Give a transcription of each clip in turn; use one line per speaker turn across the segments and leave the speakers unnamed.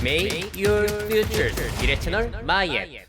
Make your future. 미래 채널 마이앱.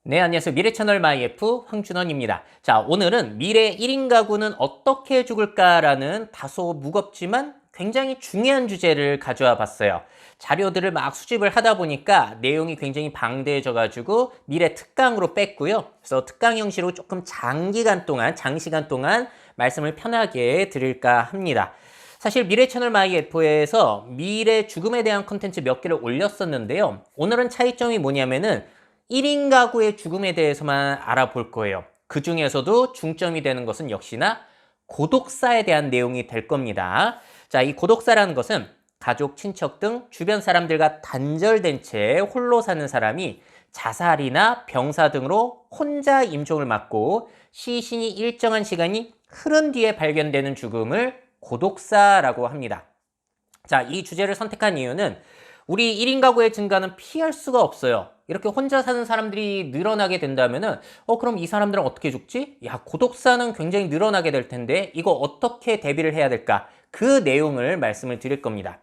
네, 안녕하세요. 미래 채널 마이F 황준원입니다. 자, 오늘은 미래 1인 가구는 어떻게 죽을까라는 다소 무겁지만 굉장히 중요한 주제를 가져와 봤어요. 자료들을 막 수집을 하다 보니까 내용이 굉장히 방대해져가지고 미래 특강으로 뺐고요. 그래서 특강 형식으로 조금 장시간 동안 말씀을 편하게 드릴까 합니다. 사실 미래 채널 마이F에서 미래 죽음에 대한 콘텐츠 몇 개를 올렸었는데요. 오늘은 차이점이 뭐냐면은 1인 가구의 죽음에 대해서만 알아볼 거예요. 그 중에서도 중점이 되는 것은 역시나 고독사에 대한 내용이 될 겁니다. 자, 이 고독사라는 것은 가족, 친척 등 주변 사람들과 단절된 채 홀로 사는 사람이 자살이나 병사 등으로 혼자 임종을 맞고 시신이 일정한 시간이 흐른 뒤에 발견되는 죽음을 고독사라고 합니다. 자, 이 주제를 선택한 이유는 우리 1인 가구의 증가는 피할 수가 없어요. 이렇게 혼자 사는 사람들이 늘어나게 된다면은 그럼 이 사람들은 어떻게 죽지? 야, 고독사는 굉장히 늘어나게 될 텐데 이거 어떻게 대비를 해야 될까? 그 내용을 말씀을 드릴 겁니다.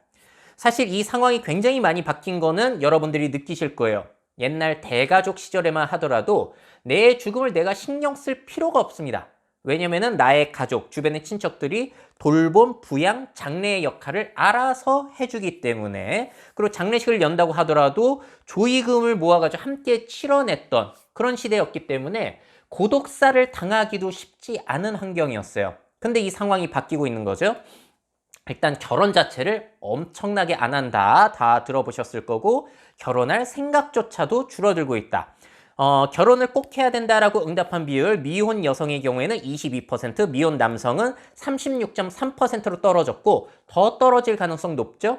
사실 이 상황이 굉장히 많이 바뀐 거는 여러분들이 느끼실 거예요. 옛날 대가족 시절에만 하더라도 내 죽음을 내가 신경 쓸 필요가 없습니다. 왜냐면은 나의 가족, 주변의 친척들이 돌봄, 부양, 장례의 역할을 알아서 해주기 때문에, 그리고 장례식을 연다고 하더라도 조의금을 모아가지고 함께 치러냈던 그런 시대였기 때문에 고독사를 당하기도 쉽지 않은 환경이었어요. 근데 이 상황이 바뀌고 있는 거죠. 일단 결혼 자체를 엄청나게 안 한다. 다 들어보셨을 거고, 결혼할 생각조차도 줄어들고 있다. 결혼을 꼭 해야 된다라고 응답한 비율, 미혼 여성의 경우에는 22%, 미혼 남성은 36.3%로 떨어졌고 더 떨어질 가능성 높죠?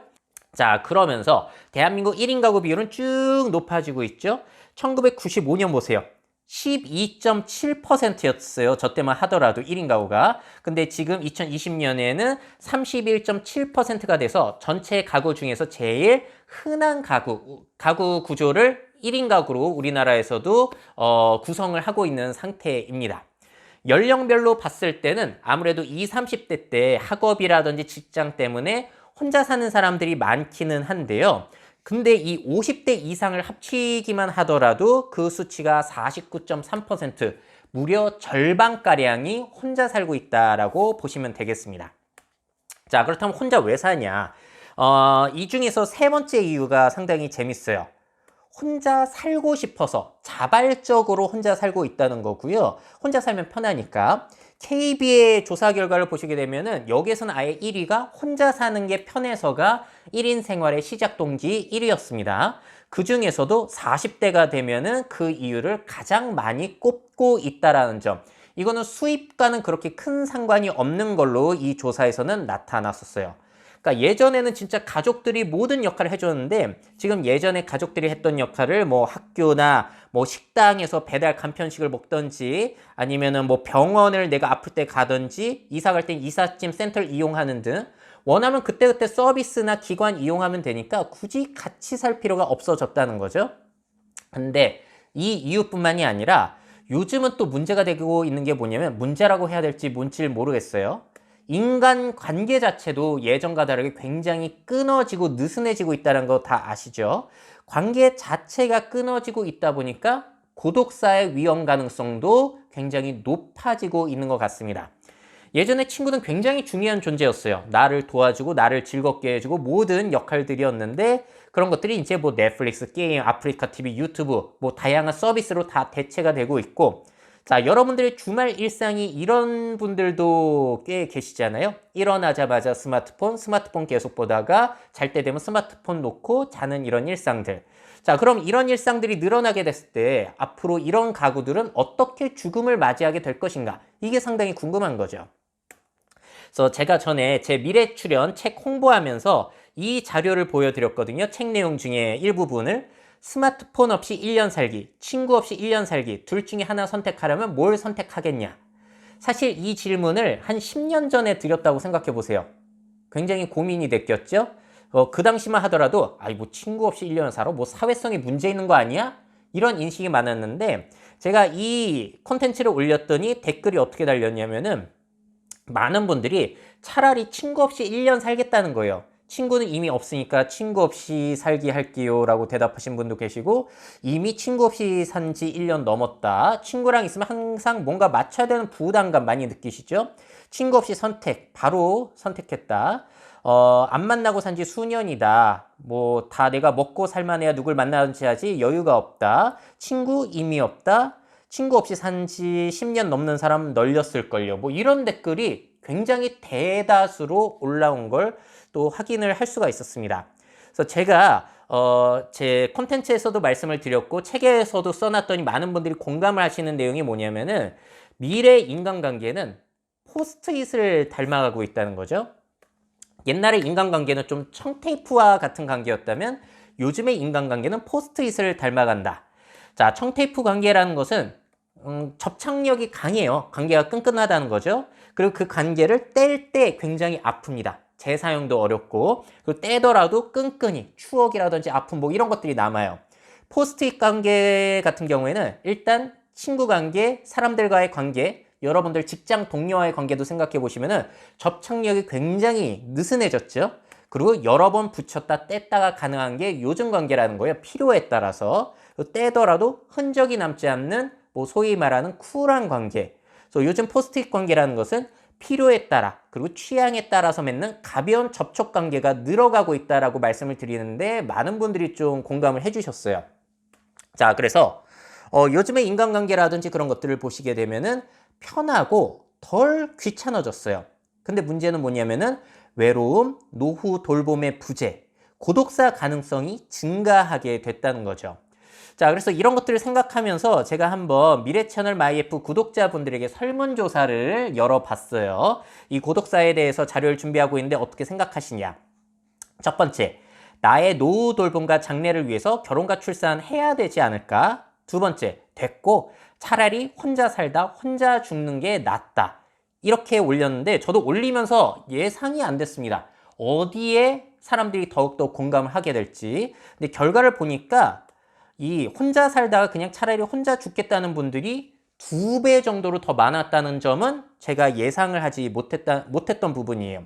자, 그러면서 대한민국 1인 가구 비율은 쭉 높아지고 있죠? 1995년 보세요. 12.7%였어요. 저 때만 하더라도 1인 가구가. 근데 지금 2020년에는 31.7%가 돼서 전체 가구 중에서 제일 흔한 가구 구조를 1인 가구로 우리나라에서도 구성을 하고 있는 상태입니다. 연령별로 봤을 때는 아무래도 20, 30대 때 학업이라든지 직장 때문에 혼자 사는 사람들이 많기는 한데요. 근데 이 50대 이상을 합치기만 하더라도 그 수치가 49.3%, 무려 절반가량이 혼자 살고 있다라고 보시면 되겠습니다. 자, 그렇다면 혼자 왜 사냐? 이 중에서 세 번째 이유가 상당히 재밌어요. 혼자 살고 싶어서 자발적으로 혼자 살고 있다는 거고요. 혼자 살면 편하니까. KB의 조사 결과를 보시게 되면은 여기에서는 아예 1위가 혼자 사는 게 편해서가 1인 생활의 시작 동기 1위였습니다. 그 중에서도 40대가 되면은 그 이유를 가장 많이 꼽고 있다라는 점. 이거는 수입과는 그렇게 큰 상관이 없는 걸로 이 조사에서는 나타났었어요. 그러니까 예전에는 진짜 가족들이 모든 역할을 해줬는데 지금 예전에 가족들이 했던 역할을 뭐 학교나 뭐 식당에서 배달 간편식을 먹던지 아니면은 뭐 병원을 내가 아플 때 가든지 이사 갈 땐 이삿짐 센터를 이용하는 등 원하면 그때그때 서비스나 기관 이용하면 되니까 굳이 같이 살 필요가 없어졌다는 거죠. 근데 이 이유뿐만이 아니라 요즘은 또 문제가 되고 있는 게 뭐냐면 문제라고 해야 될지 뭔지 모르겠어요. 인간 관계 자체도 예전과 다르게 굉장히 끊어지고 느슨해지고 있다는 거 다 아시죠? 관계 자체가 끊어지고 있다 보니까 고독사의 위험 가능성도 굉장히 높아지고 있는 것 같습니다. 예전에 친구는 굉장히 중요한 존재였어요. 나를 도와주고 나를 즐겁게 해주고 모든 역할들이었는데 그런 것들이 이제 뭐 넷플릭스, 게임, 아프리카 TV, 유튜브 뭐 다양한 서비스로 다 대체가 되고 있고 자, 여러분들의 주말 일상이 이런 분들도 꽤 계시잖아요. 일어나자마자 스마트폰 계속 보다가 잘 때 되면 스마트폰 놓고 자는 이런 일상들. 자, 그럼 이런 일상들이 늘어나게 됐을 때 앞으로 이런 가구들은 어떻게 죽음을 맞이하게 될 것인가? 이게 상당히 궁금한 거죠. 그래서 제가 전에 제 미래 출연 책 홍보하면서 이 자료를 보여드렸거든요. 책 내용 중에 일부분을. 스마트폰 없이 1년 살기, 친구 없이 1년 살기 둘 중에 하나 선택하려면 뭘 선택하겠냐? 사실 이 질문을 한 10년 전에 드렸다고 생각해 보세요. 굉장히 고민이 됐겠죠? 그 당시만 하더라도 뭐 친구 없이 1년 살아? 뭐 사회성에 문제 있는 거 아니야? 이런 인식이 많았는데 제가 이 콘텐츠를 올렸더니 댓글이 어떻게 달렸냐면은 많은 분들이 차라리 친구 없이 1년 살겠다는 거예요. 친구는 이미 없으니까 친구 없이 살기 할게요 라고 대답하신 분도 계시고, 이미 친구 없이 산 지 1년 넘었다. 친구랑 있으면 항상 뭔가 맞춰야 되는 부담감 많이 느끼시죠? 친구 없이 선택, 바로 선택했다. 안 만나고 산지 수년이다. 뭐 다 내가 먹고 살만해야 누굴 만나든지 하지 여유가 없다. 친구 이미 없다. 친구 없이 산지 10년 넘는 사람 널렸을걸요. 뭐 이런 댓글이 굉장히 대다수로 올라온 걸 또 확인을 할 수가 있었습니다. 그래서 제가 제 콘텐츠에서도 말씀을 드렸고 책에서도 써놨더니 많은 분들이 공감을 하시는 내용이 뭐냐면은, 미래 인간관계는 포스트잇을 닮아가고 있다는 거죠. 옛날에 인간관계는 좀 청테이프와 같은 관계였다면 요즘의 인간관계는 포스트잇을 닮아간다. 자, 청테이프 관계라는 것은 접착력이 강해요. 관계가 끈끈하다는 거죠. 그리고 그 관계를 뗄 때 굉장히 아픕니다. 재사용도 어렵고, 그리고 떼더라도 끈끈이 추억이라든지 아픔 뭐 이런 것들이 남아요. 포스트잇 관계 같은 경우에는 일단 친구 관계, 사람들과의 관계, 여러분들 직장 동료와의 관계도 생각해 보시면은 접착력이 굉장히 느슨해졌죠. 그리고 여러 번 붙였다 뗐다가 가능한 게 요즘 관계라는 거예요. 필요에 따라서. 떼더라도 흔적이 남지 않는 뭐 소위 말하는 쿨한 관계. 그래서 요즘 포스트잇 관계라는 것은 필요에 따라 그리고 취향에 따라서 맺는 가벼운 접촉 관계가 늘어가고 있다라고 말씀을 드리는데, 많은 분들이 좀 공감을 해주셨어요. 자, 그래서 요즘의 인간관계라든지 그런 것들을 보시게 되면은 편하고 덜 귀찮아졌어요. 근데 문제는 뭐냐면은 외로움, 노후 돌봄의 부재, 고독사 가능성이 증가하게 됐다는 거죠. 자, 그래서 이런 것들을 생각하면서 제가 한번 미래채널 마이F 구독자분들에게 설문조사를 열어봤어요. 이 고독사에 대해서 자료를 준비하고 있는데 어떻게 생각하시냐? 첫 번째, 나의 노후 돌봄과 장래를 위해서 결혼과 출산해야 되지 않을까? 두 번째, 됐고 차라리 혼자 살다 혼자 죽는 게 낫다. 이렇게 올렸는데 저도 올리면서 예상이 안 됐습니다. 어디에 사람들이 더욱더 공감을 하게 될지. 근데 결과를 보니까 이 혼자 살다가 그냥 차라리 혼자 죽겠다는 분들이 2배 정도로 더 많았다는 점은 제가 예상을 하지 못했던 부분이에요.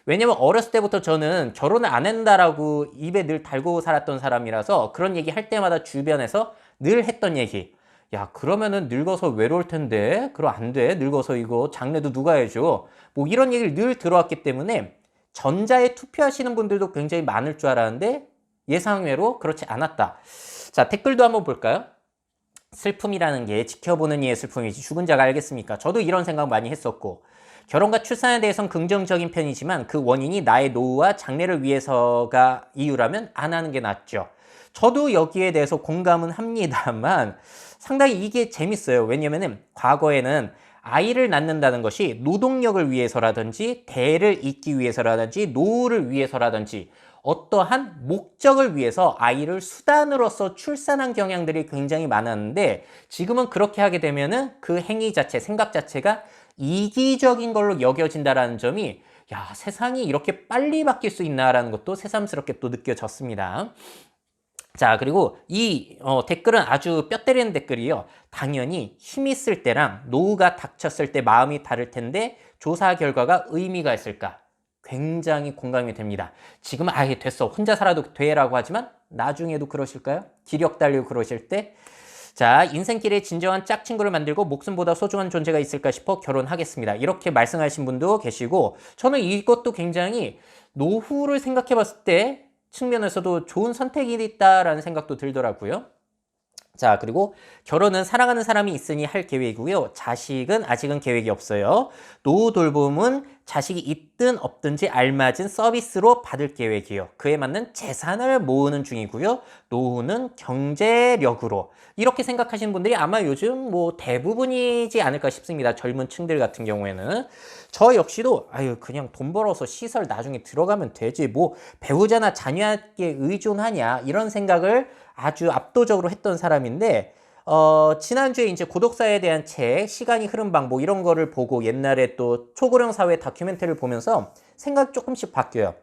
왜냐면 어렸을 때부터 저는 결혼을 안 한다라고 입에 늘 달고 살았던 사람이라서 그런 얘기 할 때마다 주변에서 늘 했던 얘기. 야, 그러면은 늙어서 외로울 텐데. 그럼 안 돼. 늙어서 이거 장래도 누가 해줘. 뭐 이런 얘기를 늘 들어왔기 때문에 전자에 투표하시는 분들도 굉장히 많을 줄 알았는데 예상외로 그렇지 않았다. 자, 댓글도 한번 볼까요? 슬픔이라는 게 지켜보는 이의 슬픔이지 죽은 자가 알겠습니까? 저도 이런 생각 많이 했었고, 결혼과 출산에 대해서는 긍정적인 편이지만 그 원인이 나의 노후와 장래를 위해서가 이유라면 안 하는 게 낫죠. 저도 여기에 대해서 공감은 합니다만 상당히 이게 재밌어요. 왜냐면은 과거에는 아이를 낳는다는 것이 노동력을 위해서라든지 대를 잇기 위해서라든지 노후를 위해서라든지 어떠한 목적을 위해서 아이를 수단으로서 출산한 경향들이 굉장히 많았는데, 지금은 그렇게 하게 되면은 그 행위 자체, 생각 자체가 이기적인 걸로 여겨진다라는 점이, 야, 세상이 이렇게 빨리 바뀔 수 있나라는 것도 새삼스럽게 또 느껴졌습니다. 자, 그리고 이 댓글은 아주 뼈 때리는 댓글이요. 당연히 힘이 있을 때랑 노후가 닥쳤을 때 마음이 다를 텐데 조사 결과가 의미가 있을까? 굉장히 공감이 됩니다. 지금은 아예 됐어, 혼자 살아도 돼라고 하지만 나중에도 그러실까요? 기력 달리고 그러실 때, 자, 인생길에 진정한 짝친구를 만들고 목숨보다 소중한 존재가 있을까 싶어 결혼하겠습니다. 이렇게 말씀하신 분도 계시고, 저는 이것도 굉장히 노후를 생각해 봤을 때 측면에서도 좋은 선택이 있다라는 생각도 들더라고요. 자, 그리고 결혼은 사랑하는 사람이 있으니 할 계획이고요. 자식은 아직은 계획이 없어요. 노후 돌봄은 자식이 있든 없든지 알맞은 서비스로 받을 계획이에요. 그에 맞는 재산을 모으는 중이고요. 노후는 경제력으로. 이렇게 생각하시는 분들이 아마 요즘 뭐 대부분이지 않을까 싶습니다. 젊은 층들 같은 경우에는. 저 역시도 아유, 그냥 돈 벌어서 시설 나중에 들어가면 되지, 뭐 배우자나 자녀에게 의존하냐, 이런 생각을 아주 압도적으로 했던 사람인데, 지난주에 이제 고독사에 대한 책, 시간이 흐른 방 뭐 이런 거를 보고 옛날에 또 초고령 사회 다큐멘터리를 보면서 생각이 조금씩 바뀌어요.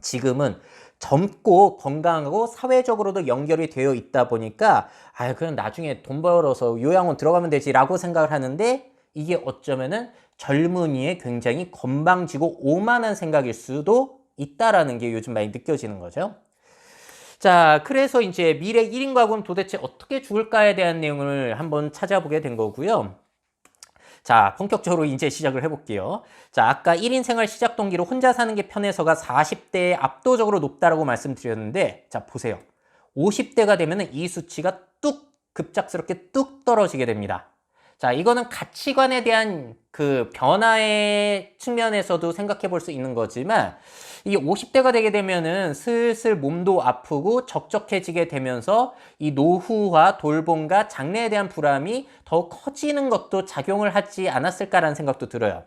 지금은 젊고 건강하고 사회적으로도 연결이 되어 있다 보니까 아유, 그냥 나중에 돈 벌어서 요양원 들어가면 되지 라고 생각을 하는데, 이게 어쩌면은 젊은이의 굉장히 건방지고 오만한 생각일 수도 있다라는 게 요즘 많이 느껴지는 거죠. 자, 그래서 이제 미래 1인 가구는 도대체 어떻게 죽을까에 대한 내용을 한번 찾아보게 된 거고요. 자, 본격적으로 이제 시작을 해볼게요. 자, 아까 1인 생활 시작 동기로 혼자 사는 게 편해서가 40대에 압도적으로 높다라고 말씀드렸는데, 자, 보세요. 50대가 되면은 이 수치가 급작스럽게 뚝 떨어지게 됩니다. 자, 이거는 가치관에 대한 그 변화의 측면에서도 생각해 볼 수 있는 거지만, 이 50대가 되게 되면은 슬슬 몸도 아프고 적적해지게 되면서 이 노후와 돌봄과 장래에 대한 불안이 더 커지는 것도 작용을 하지 않았을까라는 생각도 들어요.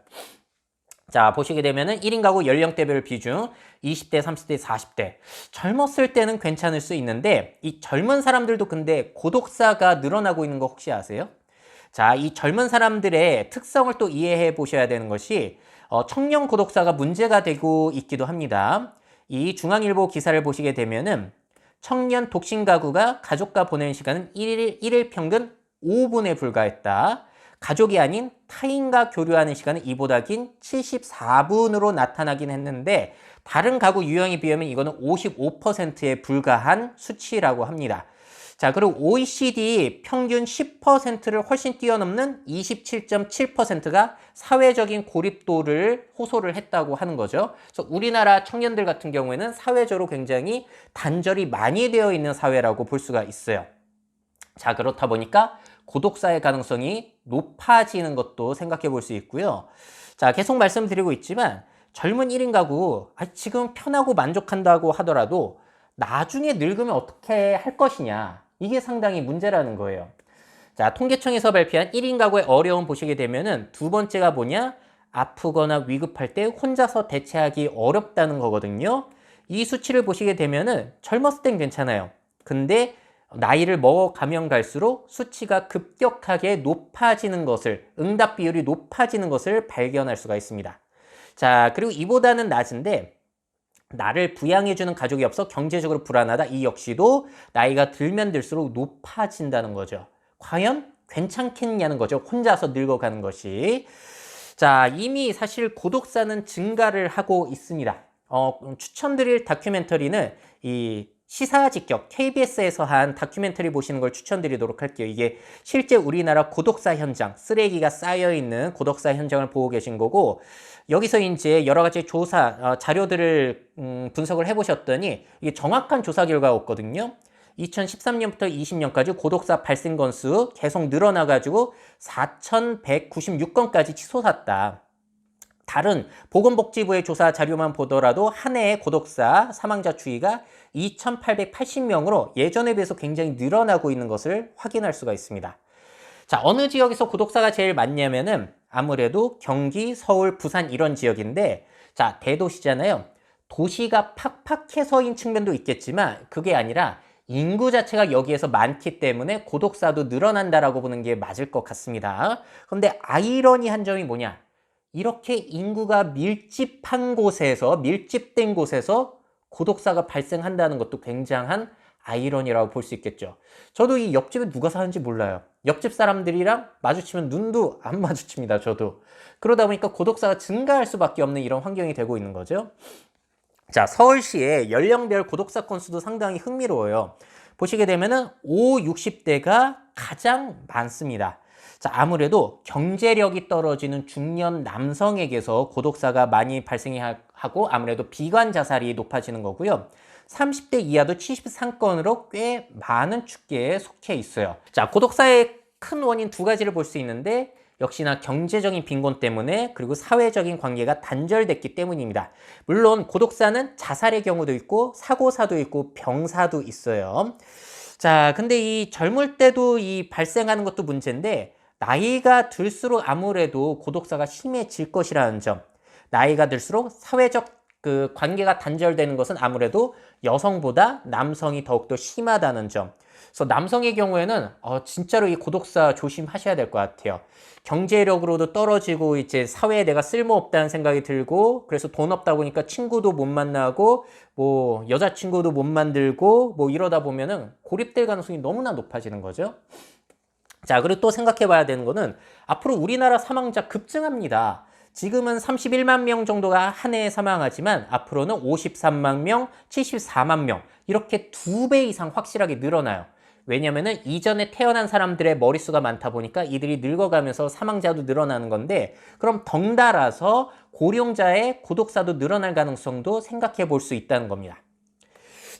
자, 보시게 되면은 1인 가구 연령대별 비중 20대, 30대, 40대. 젊었을 때는 괜찮을 수 있는데 이 젊은 사람들도 근데 고독사가 늘어나고 있는 거 혹시 아세요? 자, 이 젊은 사람들의 특성을 또 이해해 보셔야 되는 것이 청년 고독사가 문제가 되고 있기도 합니다. 이 중앙일보 기사를 보시게 되면은 청년 독신 가구가 가족과 보내는 시간은 일일 평균 5분에 불과했다. 가족이 아닌 타인과 교류하는 시간은 이보다 긴 74분으로 나타나긴 했는데 다른 가구 유형에 비하면 이거는 55%에 불과한 수치라고 합니다. 자, 그리고 OECD 평균 10%를 훨씬 뛰어넘는 27.7%가 사회적인 고립도를 호소를 했다고 하는 거죠. 그래서 우리나라 청년들 같은 경우에는 사회적으로 굉장히 단절이 많이 되어 있는 사회라고 볼 수가 있어요. 자, 그렇다 보니까 고독사의 가능성이 높아지는 것도 생각해 볼 수 있고요. 자, 계속 말씀드리고 있지만 젊은 1인 가구 지금 편하고 만족한다고 하더라도 나중에 늙으면 어떻게 할 것이냐, 이게 상당히 문제라는 거예요. 자, 통계청에서 발표한 1인 가구의 어려움 보시게 되면은 두 번째가 뭐냐? 아프거나 위급할 때 혼자서 대처하기 어렵다는 거거든요. 이 수치를 보시게 되면은 젊었을 땐 괜찮아요. 근데 나이를 먹어가면 갈수록 수치가 급격하게 높아지는 것을, 응답 비율이 높아지는 것을 발견할 수가 있습니다. 자, 그리고 이보다는 낮은데 나를 부양해주는 가족이 없어 경제적으로 불안하다. 이 역시도 나이가 들면 들수록 높아진다는 거죠. 과연 괜찮겠냐는 거죠. 혼자서 늙어가는 것이. 자, 이미 사실 고독사는 증가를 하고 있습니다. 추천드릴 다큐멘터리는 이 시사직격 KBS에서 한 다큐멘터리 보시는 걸 추천드리도록 할게요. 이게 실제 우리나라 고독사 현장, 쓰레기가 쌓여있는 고독사 현장을 보고 계신 거고, 여기서 이제 여러 가지 조사, 자료들을 분석을 해보셨더니 이게 정확한 조사 결과가 없거든요. 2013년부터 20년까지 고독사 발생 건수 계속 늘어나가지고 4,196건까지 치솟았다. 다른 보건복지부의 조사 자료만 보더라도 한 해의 고독사 사망자 추이가 2,880명으로 예전에 비해서 굉장히 늘어나고 있는 것을 확인할 수가 있습니다. 자, 어느 지역에서 고독사가 제일 많냐면은 아무래도 경기, 서울, 부산 이런 지역인데, 자, 대도시잖아요. 도시가 팍팍해서인 측면도 있겠지만 그게 아니라 인구 자체가 여기에서 많기 때문에 고독사도 늘어난다라고 보는 게 맞을 것 같습니다. 그런데 아이러니한 점이 뭐냐? 이렇게 인구가 밀집된 곳에서 고독사가 발생한다는 것도 굉장한 아이러니라고 볼 수 있겠죠. 저도 이 옆집에 누가 사는지 몰라요. 옆집 사람들이랑 마주치면 눈도 안 마주칩니다, 저도. 그러다 보니까 고독사가 증가할 수밖에 없는 이런 환경이 되고 있는 거죠. 자, 서울시의 연령별 고독사 건수도 상당히 흥미로워요. 보시게 되면은 5, 60대가 가장 많습니다. 자, 아무래도 경제력이 떨어지는 중년 남성에게서 고독사가 많이 발생하고 아무래도 비관 자살이 높아지는 거고요. 30대 이하도 73건으로 꽤 많은 축계에 속해 있어요. 자, 고독사의 큰 원인 두 가지를 볼 수 있는데 역시나 경제적인 빈곤 때문에, 그리고 사회적인 관계가 단절됐기 때문입니다. 물론 고독사는 자살의 경우도 있고 사고사도 있고 병사도 있어요. 자, 근데 이 젊을 때도 이 발생하는 것도 문제인데 나이가 들수록 아무래도 고독사가 심해질 것이라는 점. 나이가 들수록 사회적 그 관계가 단절되는 것은 아무래도 여성보다 남성이 더욱더 심하다는 점. 그래서 남성의 경우에는 진짜로 이 고독사 조심하셔야 될 것 같아요. 경제력으로도 떨어지고 이제 사회에 내가 쓸모없다는 생각이 들고, 그래서 돈 없다 보니까 친구도 못 만나고 뭐 여자친구도 못 만들고 뭐 이러다 보면은 고립될 가능성이 너무나 높아지는 거죠. 자, 그리고 또 생각해 봐야 되는 거는 앞으로 우리나라 사망자 급증합니다. 지금은 31만 명 정도가 한 해에 사망하지만 앞으로는 53만 명, 74만 명 이렇게 2배 이상 확실하게 늘어나요. 왜냐면은 이전에 태어난 사람들의 머릿수가 많다 보니까 이들이 늙어가면서 사망자도 늘어나는 건데, 그럼 덩달아서 고령자의 고독사도 늘어날 가능성도 생각해 볼 수 있다는 겁니다.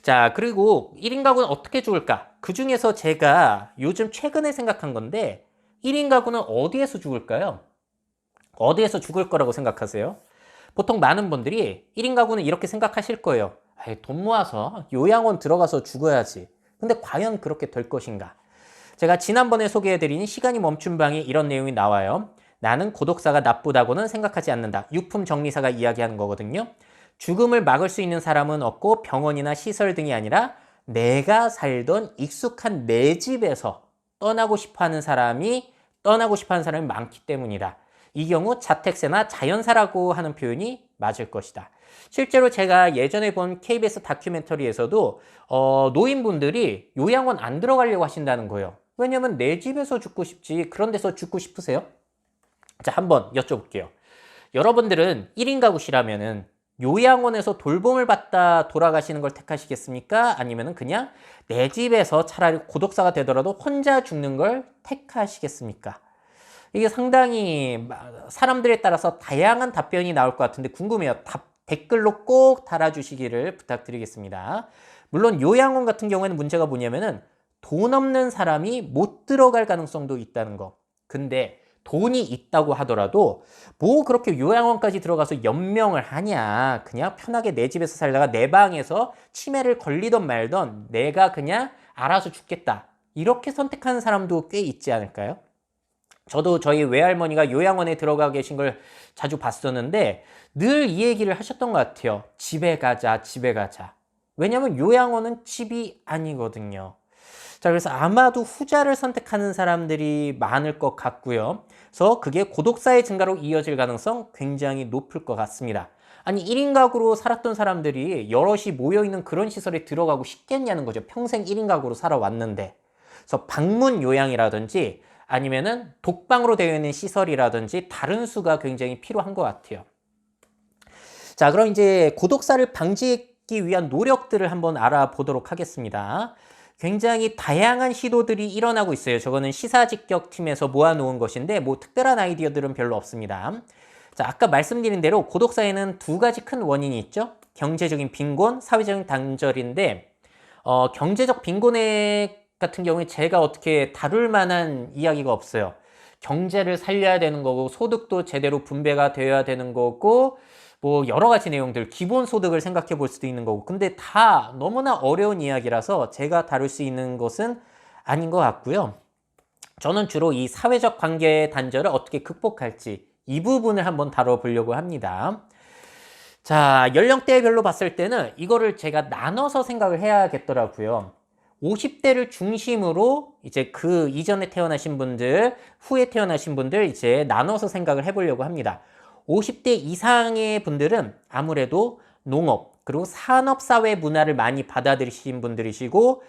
자, 그리고 1인 가구는 어떻게 죽을까? 그 중에서 제가 요즘 최근에 생각한 건데, 1인 가구는 어디에서 죽을까요? 어디에서 죽을 거라고 생각하세요? 보통 많은 분들이 1인 가구는 이렇게 생각하실 거예요. 아이, 돈 모아서 요양원 들어가서 죽어야지. 근데 과연 그렇게 될 것인가? 제가 지난번에 소개해드린 시간이 멈춘 방에 이런 내용이 나와요. 나는 고독사가 나쁘다고는 생각하지 않는다. 유품정리사가 이야기하는 거거든요. 죽음을 막을 수 있는 사람은 없고 병원이나 시설 등이 아니라 내가 살던 익숙한 내 집에서 떠나고 싶어하는 사람이 많기 때문이다. 이 경우 자택세나 자연사라고 하는 표현이 맞을 것이다. 실제로 제가 예전에 본 KBS 다큐멘터리에서도 노인분들이 요양원 안 들어가려고 하신다는 거예요. 왜냐면 내 집에서 죽고 싶지 그런 데서 죽고 싶으세요? 자, 한번 여쭤볼게요. 여러분들은 1인 가구시라면은 요양원에서 돌봄을 받다 돌아가시는 걸 택하시겠습니까? 아니면은 그냥 내 집에서 차라리 고독사가 되더라도 혼자 죽는 걸 택하시겠습니까? 이게 상당히 사람들에 따라서 다양한 답변이 나올 것 같은데 궁금해요. 댓글로 꼭 달아주시기를 부탁드리겠습니다. 물론 요양원 같은 경우에는 문제가 뭐냐면은 돈 없는 사람이 못 들어갈 가능성도 있다는 거. 근데 돈이 있다고 하더라도 뭐 그렇게 요양원까지 들어가서 연명을 하냐. 그냥 편하게 내 집에서 살다가 내 방에서 치매를 걸리던 말던 내가 그냥 알아서 죽겠다. 이렇게 선택하는 사람도 꽤 있지 않을까요? 저도 저희 외할머니가 요양원에 들어가 계신 걸 자주 봤었는데 늘 이 얘기를 하셨던 것 같아요. 집에 가자, 집에 가자. 왜냐면 요양원은 집이 아니거든요. 자, 그래서 아마도 후자를 선택하는 사람들이 많을 것 같고요. 그래서 그게 고독사의 증가로 이어질 가능성 굉장히 높을 것 같습니다. 아니, 1인 가구로 살았던 사람들이 여럿이 모여있는 그런 시설에 들어가고 싶겠냐는 거죠. 평생 1인 가구로 살아왔는데. 그래서 방문 요양이라든지 아니면은 독방으로 되어 있는 시설이라든지 다른 수가 굉장히 필요한 것 같아요. 자, 그럼 이제 고독사를 방지하기 위한 노력들을 한번 알아보도록 하겠습니다. 굉장히 다양한 시도들이 일어나고 있어요. 저거는 시사직격팀에서 모아놓은 것인데 뭐 특별한 아이디어들은 별로 없습니다. 자, 아까 말씀드린 대로 고독사에는 2가지 큰 원인이 있죠. 경제적인 빈곤, 사회적인 단절인데 경제적 빈곤에 같은 경우에 제가 어떻게 다룰 만한 이야기가 없어요. 경제를 살려야 되는 거고 소득도 제대로 분배가 되어야 되는 거고 뭐 여러 가지 내용들, 기본소득을 생각해 볼 수도 있는 거고, 근데 다 너무나 어려운 이야기라서 제가 다룰 수 있는 것은 아닌 것 같고요. 저는 주로 이 사회적 관계 단절을 어떻게 극복할지 이 부분을 한번 다뤄보려고 합니다. 자, 연령대별로 봤을 때는 이거를 제가 나눠서 생각을 해야겠더라고요. 50대를 중심으로 이제 그 이전에 태어나신 분들, 후에 태어나신 분들 이제 나눠서 생각을 해보려고 합니다. 50대 이상의 분들은 아무래도 농업, 그리고 산업사회 문화를 많이 받아들이신 분들이시고,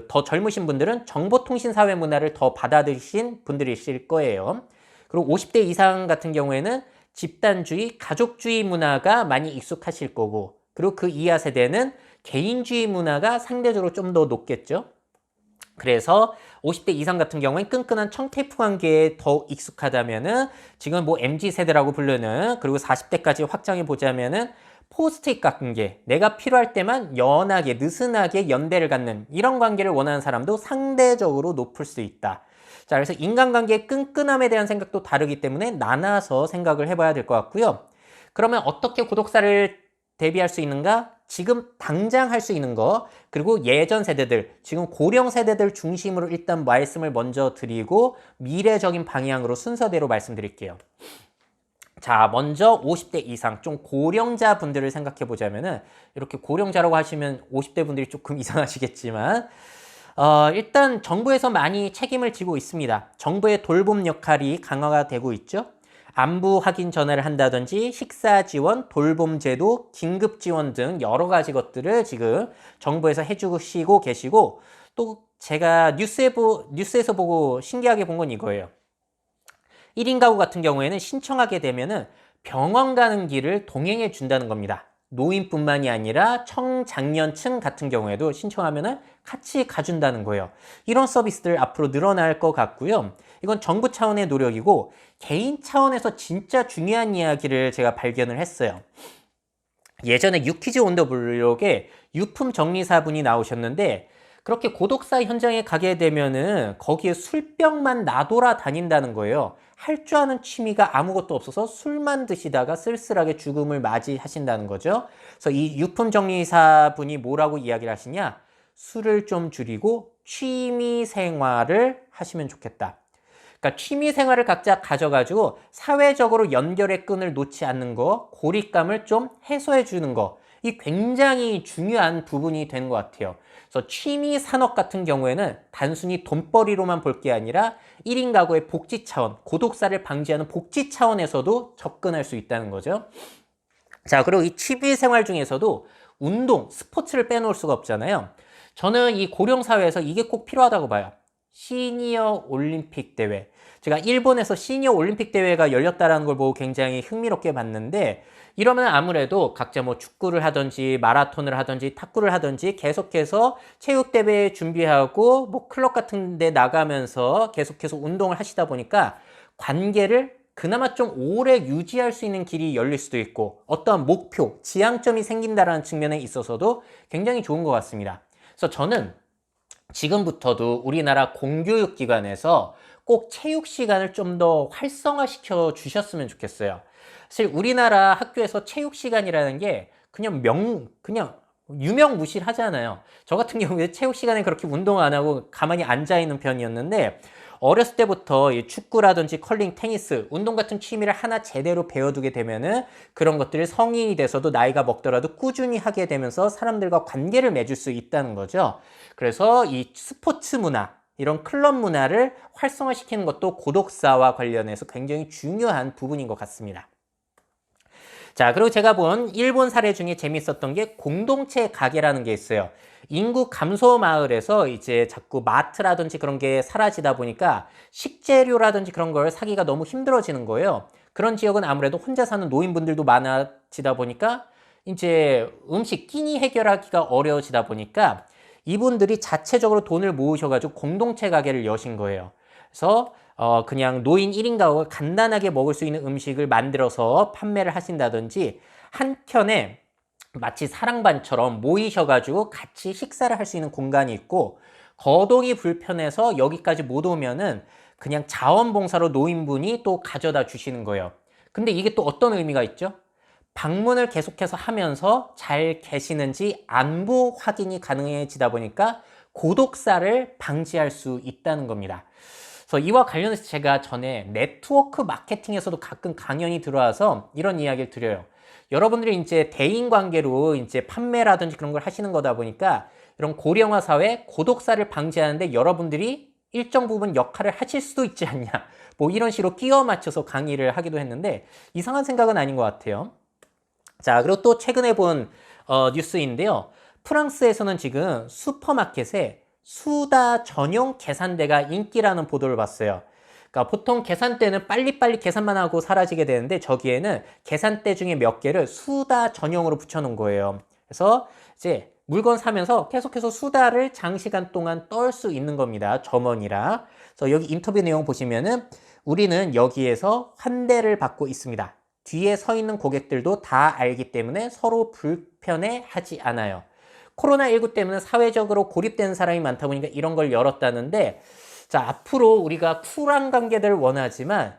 더 젊으신 분들은 정보통신사회 문화를 더 받아들이신 분들이실 거예요. 그리고 50대 이상 같은 경우에는 집단주의, 가족주의 문화가 많이 익숙하실 거고, 그리고 그 이하 세대는 개인주의 문화가 상대적으로 좀 더 높겠죠. 그래서 50대 이상 같은 경우엔 끈끈한 청테이프 관계에 더 익숙하다면은 지금 뭐 MZ세대라고 부르는, 그리고 40대까지 확장해 보자면은 포스트잇 관계, 내가 필요할 때만 연하게 느슨하게 연대를 갖는 이런 관계를 원하는 사람도 상대적으로 높을 수 있다. 자, 그래서 인간관계의 끈끈함에 대한 생각도 다르기 때문에 나눠서 생각을 해봐야 될 것 같고요. 그러면 어떻게 고독사를 대비할 수 있는가? 지금 당장 할 수 있는 거, 그리고 예전 세대들, 지금 고령 세대들 중심으로 일단 말씀을 먼저 드리고 미래적인 방향으로 순서대로 말씀드릴게요. 자, 먼저 50대 이상 좀 고령자 분들을 생각해 보자면은, 이렇게 고령자라고 하시면 50대 분들이 조금 이상하시겠지만 일단 정부에서 많이 책임을 지고 있습니다. 정부의 돌봄 역할이 강화가 되고 있죠. 안부 확인 전화를 한다든지 식사 지원, 돌봄 제도, 긴급 지원 등 여러 가지 것들을 지금 정부에서 해주시고 계시고, 또 제가 뉴스에서 보고 신기하게 본 건 이거예요. 1인 가구 같은 경우에는 신청하게 되면은 병원 가는 길을 동행해 준다는 겁니다. 노인뿐만이 아니라 청장년층 같은 경우에도 신청하면은 같이 가준다는 거예요. 이런 서비스들 앞으로 늘어날 것 같고요. 이건 정부 차원의 노력이고 개인 차원에서 진짜 중요한 이야기를 제가 발견을 했어요. 예전에 유퀴즈 온 더 블록에 유품 정리사분이 나오셨는데 그렇게 고독사 현장에 가게 되면은 거기에 술병만 나돌아 다닌다는 거예요. 할 줄 아는 취미가 아무것도 없어서 술만 드시다가 쓸쓸하게 죽음을 맞이하신다는 거죠. 그래서 이 유품 정리사분이 뭐라고 이야기를 하시냐? 술을 좀 줄이고 취미 생활을 하시면 좋겠다. 그러니까 취미 생활을 각자 가져가지고 사회적으로 연결의 끈을 놓지 않는 거, 고립감을 좀 해소해 주는 거, 이 굉장히 중요한 부분이 되는 것 같아요. 그래서 취미 산업 같은 경우에는 단순히 돈벌이로만 볼 게 아니라 1인 가구의 복지 차원, 고독사를 방지하는 복지 차원에서도 접근할 수 있다는 거죠. 자, 그리고 이 취미 생활 중에서도 운동, 스포츠를 빼놓을 수가 없잖아요. 저는 이 고령 사회에서 이게 꼭 필요하다고 봐요. 시니어 올림픽 대회. 제가 일본에서 시니어 올림픽 대회가 열렸다는 걸 보고 굉장히 흥미롭게 봤는데 이러면 아무래도 각자 뭐 축구를 하든지 마라톤을 하든지 탁구를 하든지 계속해서 체육대회 준비하고 뭐 클럽 같은 데 나가면서 계속해서 운동을 하시다 보니까 관계를 그나마 좀 오래 유지할 수 있는 길이 열릴 수도 있고 어떠한 목표, 지향점이 생긴다는 측면에 있어서도 굉장히 좋은 것 같습니다. 그래서 저는 지금부터도 우리나라 공교육기관에서 꼭 체육 시간을 좀 더 활성화시켜 주셨으면 좋겠어요. 사실 우리나라 학교에서 체육 시간이라는 게 그냥 유명무실하잖아요. 저 같은 경우에 체육 시간에 그렇게 운동 안 하고 가만히 앉아 있는 편이었는데 어렸을 때부터 이 축구라든지 컬링, 테니스, 운동 같은 취미를 하나 제대로 배워두게 되면은 그런 것들을 성인이 돼서도 나이가 먹더라도 꾸준히 하게 되면서 사람들과 관계를 맺을 수 있다는 거죠. 그래서 이 스포츠 문화, 이런 클럽 문화를 활성화시키는 것도 고독사와 관련해서 굉장히 중요한 부분인 것 같습니다. 자, 그리고 제가 본 일본 사례 중에 재밌었던 게 공동체 가게라는 게 있어요. 인구 감소 마을에서 이제 자꾸 마트라든지 그런 게 사라지다 보니까 식재료라든지 그런 걸 사기가 너무 힘들어지는 거예요. 그런 지역은 아무래도 혼자 사는 노인분들도 많아지다 보니까 이제 음식 끼니 해결하기가 어려워지다 보니까 이분들이 자체적으로 돈을 모으셔가지고 공동체 가게를 여신 거예요. 그래서 그냥 노인 1인 가구가 간단하게 먹을 수 있는 음식을 만들어서 판매를 하신다든지 한켠에 마치 사랑반처럼 모이셔가지고 같이 식사를 할 수 있는 공간이 있고 거동이 불편해서 여기까지 못 오면은 그냥 자원봉사로 노인분이 또 가져다 주시는 거예요. 근데 이게 또 어떤 의미가 있죠? 방문을 계속해서 하면서 잘 계시는지 안부 확인이 가능해지다 보니까 고독사를 방지할 수 있다는 겁니다. 그래서 이와 관련해서 제가 전에 네트워크 마케팅에서도 가끔 강연이 들어와서 이런 이야기를 드려요. 여러분들이 이제 대인 관계로 이제 판매라든지 그런 걸 하시는 거다 보니까 이런 고령화 사회 고독사를 방지하는데 여러분들이 일정 부분 역할을 하실 수도 있지 않냐. 뭐 이런 식으로 끼워 맞춰서 강의를 하기도 했는데 이상한 생각은 아닌 것 같아요. 자, 그리고 또 최근에 본 뉴스인데요. 프랑스에서는 지금 슈퍼마켓에 수다 전용 계산대가 인기라는 보도를 봤어요. 그러니까 보통 계산대는 빨리빨리 계산만 하고 사라지게 되는데 저기에는 계산대 중에 몇 개를 수다 전용으로 붙여놓은 거예요. 그래서 이제 물건 사면서 계속해서 수다를 장시간 동안 떨 수 있는 겁니다. 점원이라. 그래서 여기 인터뷰 내용 보시면은 우리는 여기에서 환대를 받고 있습니다. 뒤에 서 있는 고객들도 다 알기 때문에 서로 불편해하지 않아요. 코로나19 때문에 사회적으로 고립된 사람이 많다 보니까 이런 걸 열었다는데 자, 앞으로 우리가 쿨한 관계들을 원하지만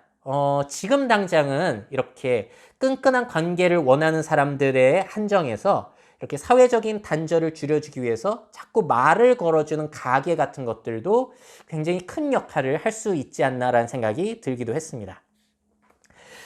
지금 당장은 이렇게 끈끈한 관계를 원하는 사람들의 한정에서 이렇게 사회적인 단절을 줄여주기 위해서 자꾸 말을 걸어주는 가게 같은 것들도 굉장히 큰 역할을 할 수 있지 않나라는 생각이 들기도 했습니다.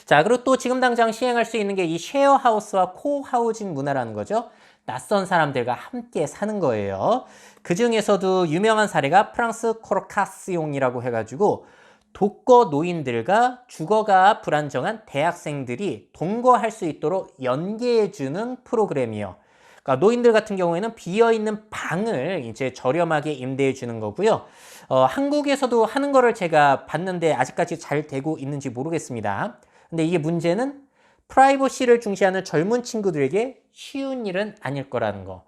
자, 그리고 또 지금 당장 시행할 수 있는 게 이 쉐어하우스와 코하우징 문화라는 거죠. 낯선 사람들과 함께 사는 거예요. 그 중에서도 유명한 사례가 프랑스 코르카스용이라고 해가지고 독거 노인들과 주거가 불안정한 대학생들이 동거할 수 있도록 연계해주는 프로그램이에요. 그러니까 노인들 같은 경우에는 비어있는 방을 이제 저렴하게 임대해 주는 거고요. 한국에서도 하는 거를 제가 봤는데 아직까지 잘 되고 있는지 모르겠습니다. 근데 이게 문제는 프라이버시를 중시하는 젊은 친구들에게 쉬운 일은 아닐 거라는 거.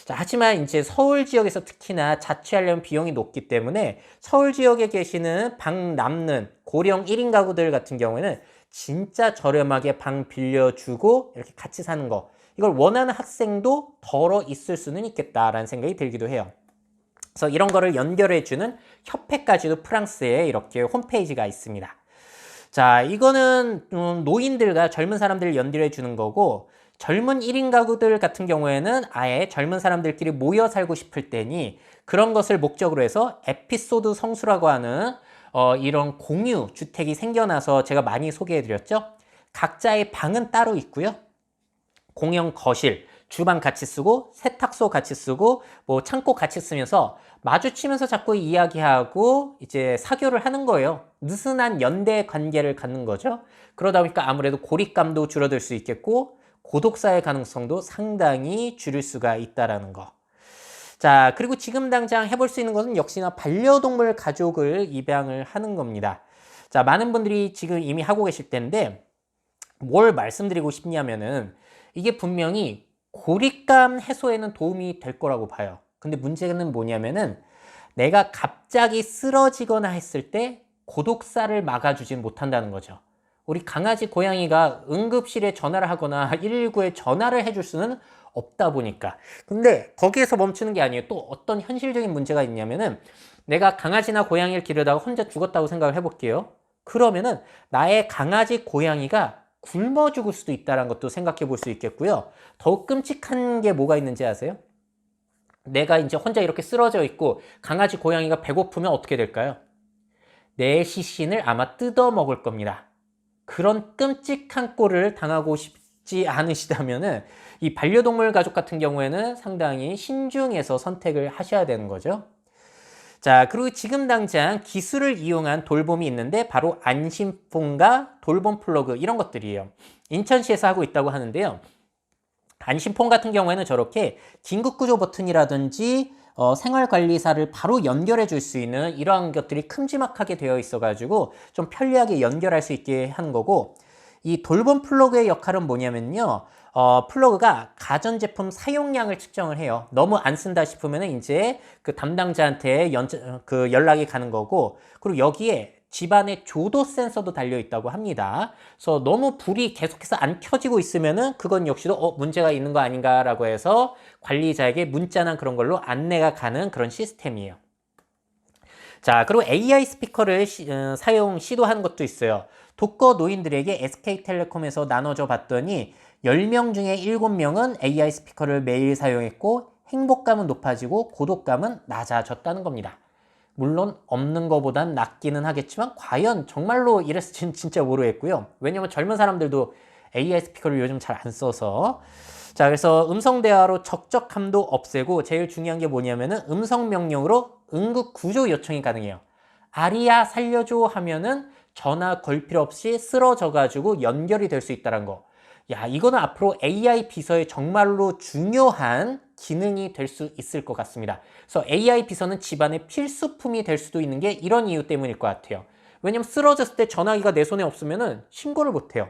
자, 하지만 이제 서울 지역에서 특히나 자취하려면 비용이 높기 때문에 서울 지역에 계시는 방 남는 고령 1인 가구들 같은 경우에는 진짜 저렴하게 방 빌려주고 이렇게 같이 사는 거. 이걸 원하는 학생도 덜어 있을 수는 있겠다라는 생각이 들기도 해요. 그래서 이런 거를 연결해주는 협회까지도 프랑스에 이렇게 홈페이지가 있습니다. 자, 이거는 노인들과 젊은 사람들을 연결해 주는 거고, 젊은 1인 가구들 같은 경우에는 아예 젊은 사람들끼리 모여 살고 싶을 때니 그런 것을 목적으로 해서 에피소드 성수라고 하는 이런 공유 주택이 생겨나서 제가 많이 소개해 드렸죠. 각자의 방은 따로 있고요. 공용 거실, 주방 같이 쓰고 세탁소 같이 쓰고 뭐 창고 같이 쓰면서 마주치면서 자꾸 이야기하고 이제 사교를 하는 거예요. 느슨한 연대 관계를 갖는 거죠. 그러다 보니까 아무래도 고립감도 줄어들 수 있겠고 고독사의 가능성도 상당히 줄일 수가 있다라는 거. 자, 그리고 지금 당장 해볼 수 있는 것은 역시나 반려동물 가족을 입양을 하는 겁니다. 자, 많은 분들이 지금 이미 하고 계실 텐데 뭘 말씀드리고 싶냐면은 이게 분명히 고립감 해소에는 도움이 될 거라고 봐요. 근데 문제는 뭐냐면은 내가 갑자기 쓰러지거나 했을 때 고독사를 막아주진 못한다는 거죠. 우리 강아지, 고양이가 응급실에 전화를 하거나 119에 전화를 해줄 수는 없다 보니까. 근데 거기에서 멈추는 게 아니에요. 또 어떤 현실적인 문제가 있냐면은 내가 강아지나 고양이를 기르다가 혼자 죽었다고 생각을 해볼게요. 그러면은 나의 강아지, 고양이가 굶어 죽을 수도 있다는 것도 생각해 볼 수 있겠고요. 더욱 끔찍한 게 뭐가 있는지 아세요? 내가 이제 혼자 이렇게 쓰러져 있고 강아지, 고양이가 배고프면 어떻게 될까요? 내 시신을 아마 뜯어 먹을 겁니다. 그런 끔찍한 꼴을 당하고 싶지 않으시다면은 이 반려동물 가족 같은 경우에는 상당히 신중해서 선택을 하셔야 되는 거죠. 자, 그리고 지금 당장 기술을 이용한 돌봄이 있는데 바로 안심폰과 돌봄 플러그 이런 것들이에요. 인천시에서 하고 있다고 하는데요. 안심폰 같은 경우에는 저렇게 긴급구조 버튼이라든지 생활관리사를 바로 연결해 줄 수 있는 이러한 것들이 큼지막하게 되어 있어가지고 좀 편리하게 연결할 수 있게 하는 거고, 이 돌봄 플러그의 역할은 뭐냐면요. 플러그가 가전제품 사용량을 측정을 해요. 너무 안 쓴다 싶으면 이제 그 담당자한테 연락이 가는 거고, 그리고 여기에 집안에 조도 센서도 달려 있다고 합니다. 그래서 너무 불이 계속해서 안 켜지고 있으면은 그건 역시도 문제가 있는 거 아닌가라고 해서 관리자에게 문자나 그런 걸로 안내가 가는 그런 시스템이에요. 자, 그리고 AI 스피커를 사용 시도하는 것도 있어요. 독거 노인들에게 SK텔레콤에서 나눠줘 봤더니 10명 중에 7명은 AI 스피커를 매일 사용했고 행복감은 높아지고 고독감은 낮아졌다는 겁니다. 물론 없는 것보단 낫기는 하겠지만 과연 정말로 이랬을지는 진짜 모르겠고요. 왜냐면 젊은 사람들도 AI 스피커를 요즘 잘 안 써서. 자, 그래서 음성 대화로 적적함도 없애고 제일 중요한 게 뭐냐면은 음성 명령으로 응급 구조 요청이 가능해요. 아리야 살려줘 하면은 전화 걸 필요 없이 쓰러져 가지고 연결이 될 수 있다는 거. 야, 이거는 앞으로 AI 비서의 정말로 중요한 기능이 될 수 있을 것 같습니다. 그래서 AI 비서는 집안의 필수품이 될 수도 있는 게 이런 이유 때문일 것 같아요. 왜냐면 쓰러졌을 때 전화기가 내 손에 없으면은 신고를 못 해요.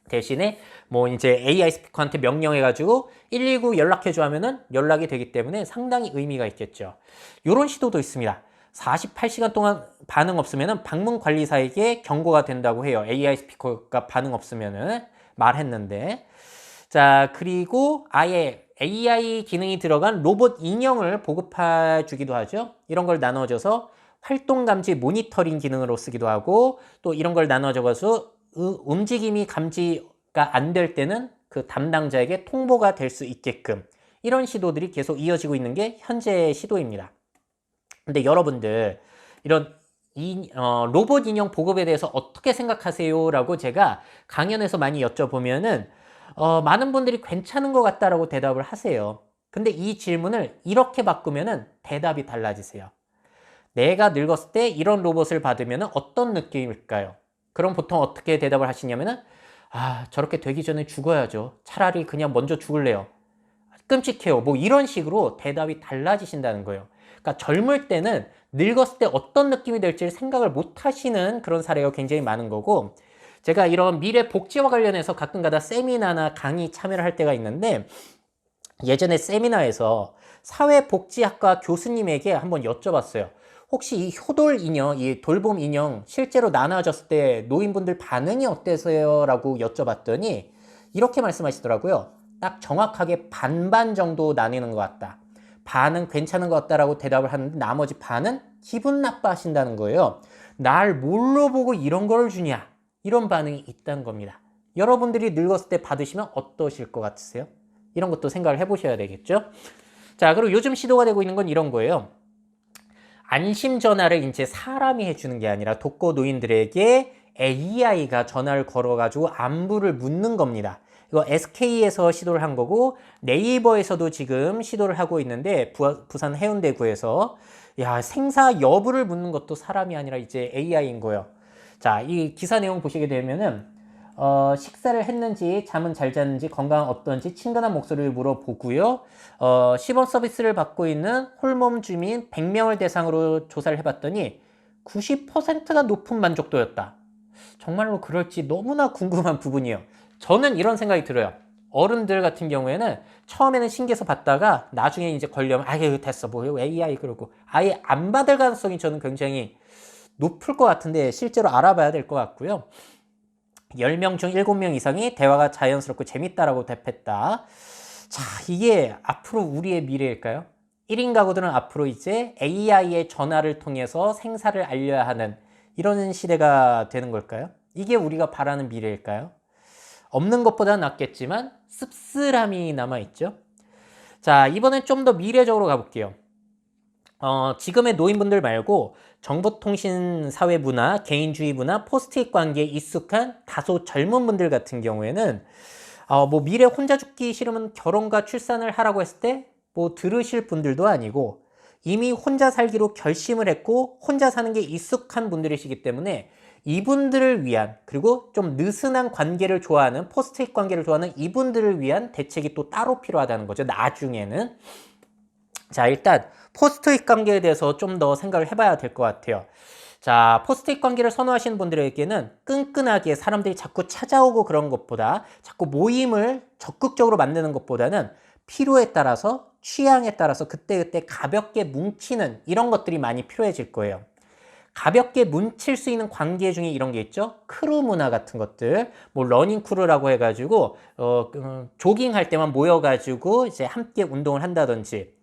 대신에 뭐 이제 AI 스피커한테 명령해가지고 119 연락해줘 하면은 연락이 되기 때문에 상당히 의미가 있겠죠. 이런 시도도 있습니다. 48시간 동안 반응 없으면은 방문 관리사에게 경고가 된다고 해요. AI 스피커가 반응 없으면은 말했는데. 자, 그리고 아예 AI 기능이 들어간 로봇 인형을 보급해 주기도 하죠. 이런 걸 나눠줘서 활동감지 모니터링 기능으로 쓰기도 하고, 또 이런 걸 나눠줘서 움직임이 감지가 안 될 때는 그 담당자에게 통보가 될 수 있게끔 이런 시도들이 계속 이어지고 있는 게 현재의 시도입니다. 근데 여러분들 이런 로봇 인형 보급에 대해서 어떻게 생각하세요? 라고 제가 강연에서 많이 여쭤보면은 많은 분들이 괜찮은 것 같다라고 대답을 하세요. 근데 이 질문을 이렇게 바꾸면은 대답이 달라지세요. 내가 늙었을 때 이런 로봇을 받으면 어떤 느낌일까요? 그럼 보통 어떻게 대답을 하시냐면은 저렇게 되기 전에 죽어야죠. 차라리 그냥 먼저 죽을래요. 끔찍해요. 뭐 이런 식으로 대답이 달라지신다는 거예요. 그러니까 젊을 때는 늙었을 때 어떤 느낌이 될지 생각을 못 하시는 그런 사례가 굉장히 많은 거고, 제가 이런 미래 복지와 관련해서 가끔가다 세미나나 강의 참여를 할 때가 있는데, 예전에 세미나에서 사회복지학과 교수님에게 한번 여쭤봤어요. 혹시 이 효돌 인형, 이 돌봄 인형 실제로 나눠줬을 때 노인분들 반응이 어때서요? 라고 여쭤봤더니 이렇게 말씀하시더라고요. 딱 정확하게 반반 정도 나뉘는 것 같다. 반은 괜찮은 것 같다라고 대답을 하는데 나머지 반은 기분 나빠하신다는 거예요. 날 뭘로 보고 이런 걸 주냐? 이런 반응이 있다는 겁니다. 여러분들이 늙었을 때 받으시면 어떠실 것 같으세요? 이런 것도 생각을 해보셔야 되겠죠? 자, 그리고 요즘 시도가 되고 있는 건 이런 거예요. 안심 전화를 이제 사람이 해주는 게 아니라 독거 노인들에게 AI가 전화를 걸어가지고 안부를 묻는 겁니다. 이거 SK에서 시도를 한 거고 네이버에서도 지금 시도를 하고 있는데 부산 해운대구에서 야, 생사 여부를 묻는 것도 사람이 아니라 이제 AI인 거예요. 자, 이 기사 내용 보시게 되면은 식사를 했는지, 잠은 잘 잤는지, 건강 어떤지 친근한 목소리를 물어보고요. 시범 서비스를 받고 있는 홀몸 주민 100명을 대상으로 조사를 해봤더니 90%가 높은 만족도였다. 정말로 그럴지 너무나 궁금한 부분이에요. 저는 이런 생각이 들어요. 어른들 같은 경우에는 처음에는 신기해서 받다가 나중에 이제 걸려면 아유 됐어 뭐 AI 그러고 아예 안 받을 가능성이 저는 굉장히 높을 것 같은데 실제로 알아봐야 될 것 같고요. 10명 중 7명 이상이 대화가 자연스럽고 재밌다라고 답했다. 자, 이게 앞으로 우리의 미래일까요? 1인 가구들은 앞으로 이제 AI의 전화를 통해서 생사를 알려야 하는 이런 시대가 되는 걸까요? 이게 우리가 바라는 미래일까요? 없는 것보다 낫겠지만 씁쓸함이 남아있죠. 자, 이번엔 좀 더 미래적으로 가볼게요. 지금의 노인분들 말고 정보통신사회 문화, 개인주의 문화, 포스트잇 관계에 익숙한 다소 젊은 분들 같은 경우에는 뭐 미래 혼자 죽기 싫으면 결혼과 출산을 하라고 했을 때 뭐 들으실 분들도 아니고 이미 혼자 살기로 결심을 했고 혼자 사는 게 익숙한 분들이시기 때문에 이분들을 위한, 그리고 좀 느슨한 관계를 좋아하는, 포스트잇 관계를 좋아하는 이분들을 위한 대책이 또 따로 필요하다는 거죠. 나중에는. 자, 일단 포스트잇 관계에 대해서 좀 더 생각을 해봐야 될 것 같아요. 자, 포스트잇 관계를 선호하시는 분들에게는 끈끈하게 사람들이 자꾸 찾아오고 그런 것보다, 자꾸 모임을 적극적으로 만드는 것보다는 필요에 따라서, 취향에 따라서 그때그때 가볍게 뭉치는 이런 것들이 많이 필요해질 거예요. 가볍게 뭉칠 수 있는 관계 중에 이런 게 있죠. 크루 문화 같은 것들, 뭐 러닝 크루라고 해가지고 조깅할 때만 모여가지고 이제 함께 운동을 한다든지,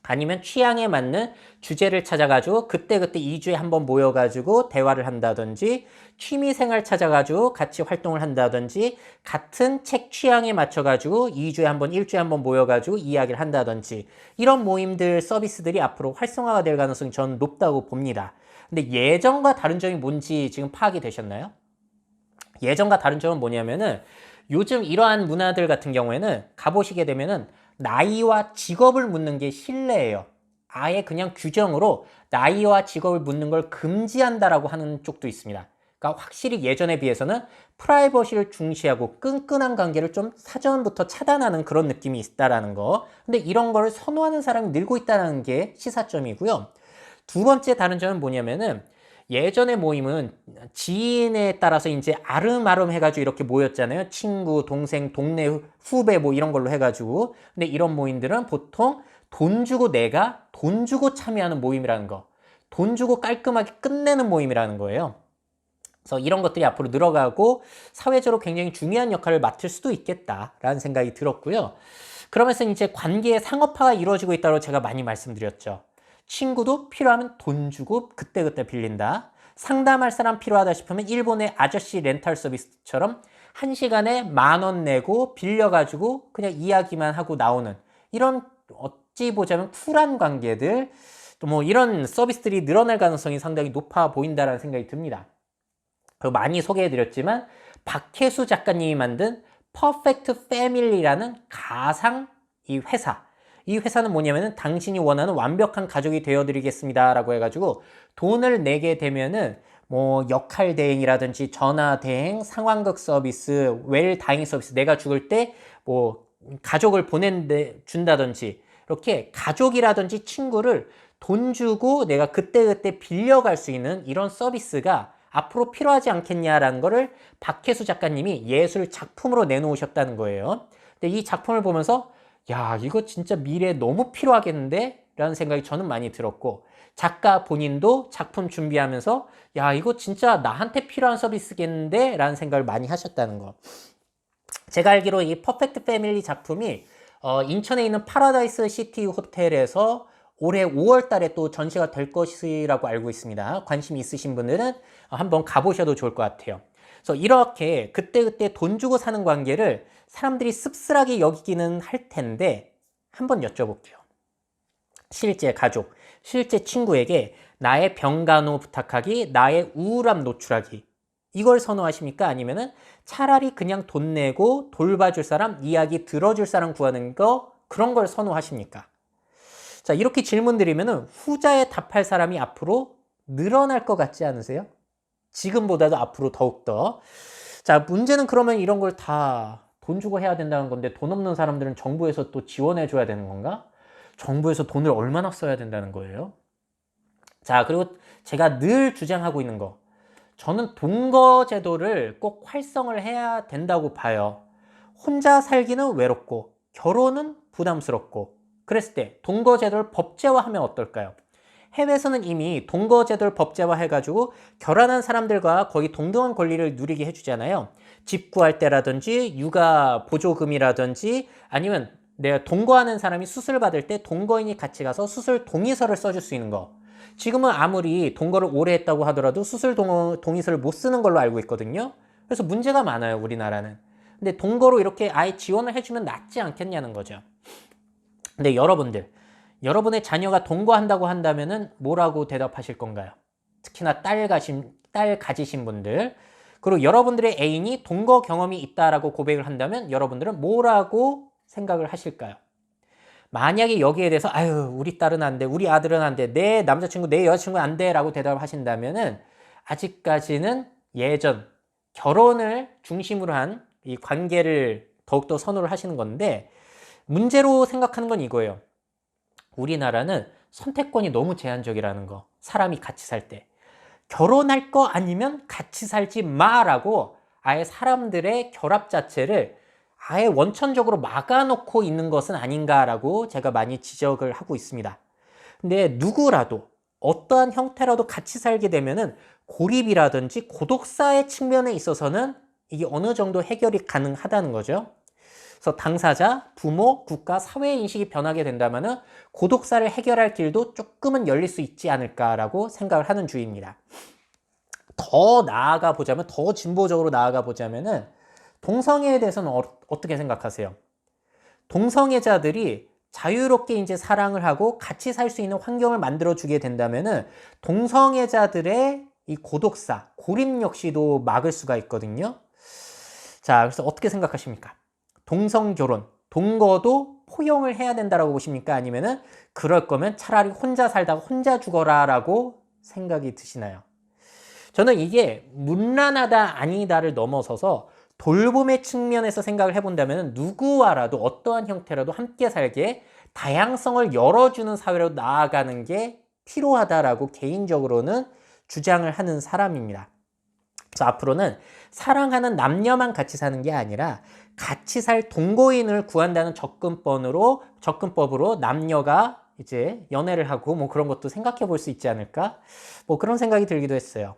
아니면 취향에 맞는 주제를 찾아가지고 그때그때 2주에 한 번 모여가지고 대화를 한다든지, 취미생활 찾아가지고 같이 활동을 한다든지, 같은 책 취향에 맞춰가지고 2주에 한 번, 1주에 한 번 모여가지고 이야기를 한다든지, 이런 모임들, 서비스들이 앞으로 활성화가 될 가능성이 저는 높다고 봅니다. 근데 예전과 다른 점이 뭔지 지금 파악이 되셨나요? 예전과 다른 점은 뭐냐면은 요즘 이러한 문화들 같은 경우에는 가보시게 되면은 나이와 직업을 묻는 게 실내예요. 아예 그냥 규정으로 나이와 직업을 묻는 걸 금지한다라고 하는 쪽도 있습니다. 그러니까 확실히 예전에 비해서는 프라이버시를 중시하고 끈끈한 관계를 좀 사전부터 차단하는 그런 느낌이 있다라는 거. 근데 이런 걸 선호하는 사람이 늘고 있다는 게 시사점이고요. 두 번째 다른 점은 뭐냐면은 예전의 모임은 지인에 따라서 이제 아름아름 해가지고 이렇게 모였잖아요. 친구, 동생, 동네 후배 뭐 이런 걸로 해가지고. 근데 이런 모임들은 보통 돈 주고 내가 돈 주고 참여하는 모임이라는 거. 돈 주고 깔끔하게 끝내는 모임이라는 거예요. 그래서 이런 것들이 앞으로 늘어가고 사회적으로 굉장히 중요한 역할을 맡을 수도 있겠다라는 생각이 들었고요. 그러면서 이제 관계의 상업화가 이루어지고 있다고 제가 많이 말씀드렸죠. 친구도 필요하면 돈 주고 그때그때 빌린다. 상담할 사람 필요하다 싶으면 일본의 아저씨 렌탈 서비스처럼 1시간에 10,000원 내고 빌려가지고 그냥 이야기만 하고 나오는 이런 어찌 보자면 쿨한 관계들, 또 뭐 이런 서비스들이 늘어날 가능성이 상당히 높아 보인다는 생각이 듭니다. 많이 소개해드렸지만 박혜수 작가님이 만든 퍼펙트 패밀리라는 가상 이 회사는 뭐냐면은 당신이 원하는 완벽한 가족이 되어드리겠습니다 라고 해가지고 돈을 내게 되면은 뭐 역할 대행이라든지 전화 대행, 상황극 서비스, 웰 다잉 서비스, 내가 죽을 때 뭐 가족을 준다든지 이렇게 가족이라든지 친구를 돈 주고 내가 그때그때 빌려갈 수 있는 이런 서비스가 앞으로 필요하지 않겠냐라는 거를 박혜수 작가님이 예술 작품으로 내놓으셨다는 거예요. 근데 이 작품을 보면서 야, 이거 진짜 미래에 너무 필요하겠는데? 라는 생각이 저는 많이 들었고, 작가 본인도 작품 준비하면서 야, 이거 진짜 나한테 필요한 서비스겠는데? 라는 생각을 많이 하셨다는 거. 제가 알기로 이 퍼펙트 패밀리 작품이 인천에 있는 파라다이스 시티 호텔에서 올해 5월 달에 또 전시가 될 것이라고 알고 있습니다. 관심 있으신 분들은 한번 가보셔도 좋을 것 같아요. 그래서 이렇게 그때그때 돈 주고 사는 관계를 사람들이 씁쓸하게 여기기는 할 텐데 한번 여쭤볼게요. 실제 가족, 실제 친구에게 나의 병간호 부탁하기, 나의 우울함 노출하기, 이걸 선호하십니까? 아니면은 차라리 그냥 돈 내고 돌봐줄 사람, 이야기 들어줄 사람 구하는 거, 그런 걸 선호하십니까? 자, 이렇게 질문 드리면은 후자에 답할 사람이 앞으로 늘어날 것 같지 않으세요? 지금보다도 앞으로 더욱더. 자, 문제는 그러면 이런 걸 다 돈 주고 해야 된다는 건데 돈 없는 사람들은 정부에서 또 지원해 줘야 되는 건가? 정부에서 돈을 얼마나 써야 된다는 거예요? 자, 그리고 제가 늘 주장하고 있는 거. 저는 동거 제도를 꼭 활성을 해야 된다고 봐요. 혼자 살기는 외롭고 결혼은 부담스럽고 그랬을 때 동거 제도를 법제화하면 어떨까요? 해외에서는 이미 동거 제도를 법제화해가지고 결혼한 사람들과 거의 동등한 권리를 누리게 해주잖아요. 집 구할 때라든지 육아 보조금이라든지 아니면 내가 동거하는 사람이 수술 받을 때 동거인이 같이 가서 수술 동의서를 써줄 수 있는 거. 지금은 아무리 동거를 오래 했다고 하더라도 수술 동의서를 못 쓰는 걸로 알고 있거든요. 그래서 문제가 많아요, 우리나라는. 근데 동거로 이렇게 아예 지원을 해주면 낫지 않겠냐는 거죠. 근데 여러분의 자녀가 동거한다고 한다면은 뭐라고 대답하실 건가요? 특히나 딸 가지신 분들. 그리고 여러분들의 애인이 동거 경험이 있다라고 고백을 한다면 여러분들은 뭐라고 생각을 하실까요? 만약에 여기에 대해서 아유, 우리 딸은 안 돼, 우리 아들은 안 돼, 내 남자친구, 내 여자친구는 안 돼 라고 대답을 하신다면은 아직까지는 예전 결혼을 중심으로 한 이 관계를 더욱더 선호를 하시는 건데, 문제로 생각하는 건 이거예요. 우리나라는 선택권이 너무 제한적이라는 거. 사람이 같이 살 때. 결혼할 거 아니면 같이 살지 마라고 아예 사람들의 결합 자체를 아예 원천적으로 막아놓고 있는 것은 아닌가라고 제가 많이 지적을 하고 있습니다. 근데 누구라도 어떠한 형태라도 같이 살게 되면은 고립이라든지 고독사의 측면에 있어서는 이게 어느 정도 해결이 가능하다는 거죠. 그래서 당사자, 부모, 국가, 사회의 인식이 변하게 된다면은 고독사를 해결할 길도 조금은 열릴 수 있지 않을까라고 생각을 하는 주의입니다. 더 나아가 보자면, 더 진보적으로 나아가 보자면은 동성애에 대해서는 어떻게 생각하세요? 동성애자들이 자유롭게 이제 사랑을 하고 같이 살 수 있는 환경을 만들어 주게 된다면은 동성애자들의 이 고독사, 고립 역시도 막을 수가 있거든요. 자, 그래서 어떻게 생각하십니까? 동성결혼, 동거도 포용을 해야 된다라고 보십니까? 아니면은 그럴 거면 차라리 혼자 살다가 혼자 죽어라라고 생각이 드시나요? 저는 이게 문란하다 아니다를 넘어서서 돌봄의 측면에서 생각을 해본다면 누구와라도 어떠한 형태라도 함께 살게 다양성을 열어주는 사회로 나아가는 게 필요하다라고 개인적으로는 주장을 하는 사람입니다. 그래서 앞으로는 사랑하는 남녀만 같이 사는 게 아니라 같이 살 동거인을 구한다는 접근법으로 남녀가 이제 연애를 하고 뭐 그런 것도 생각해 볼 수 있지 않을까? 뭐 그런 생각이 들기도 했어요.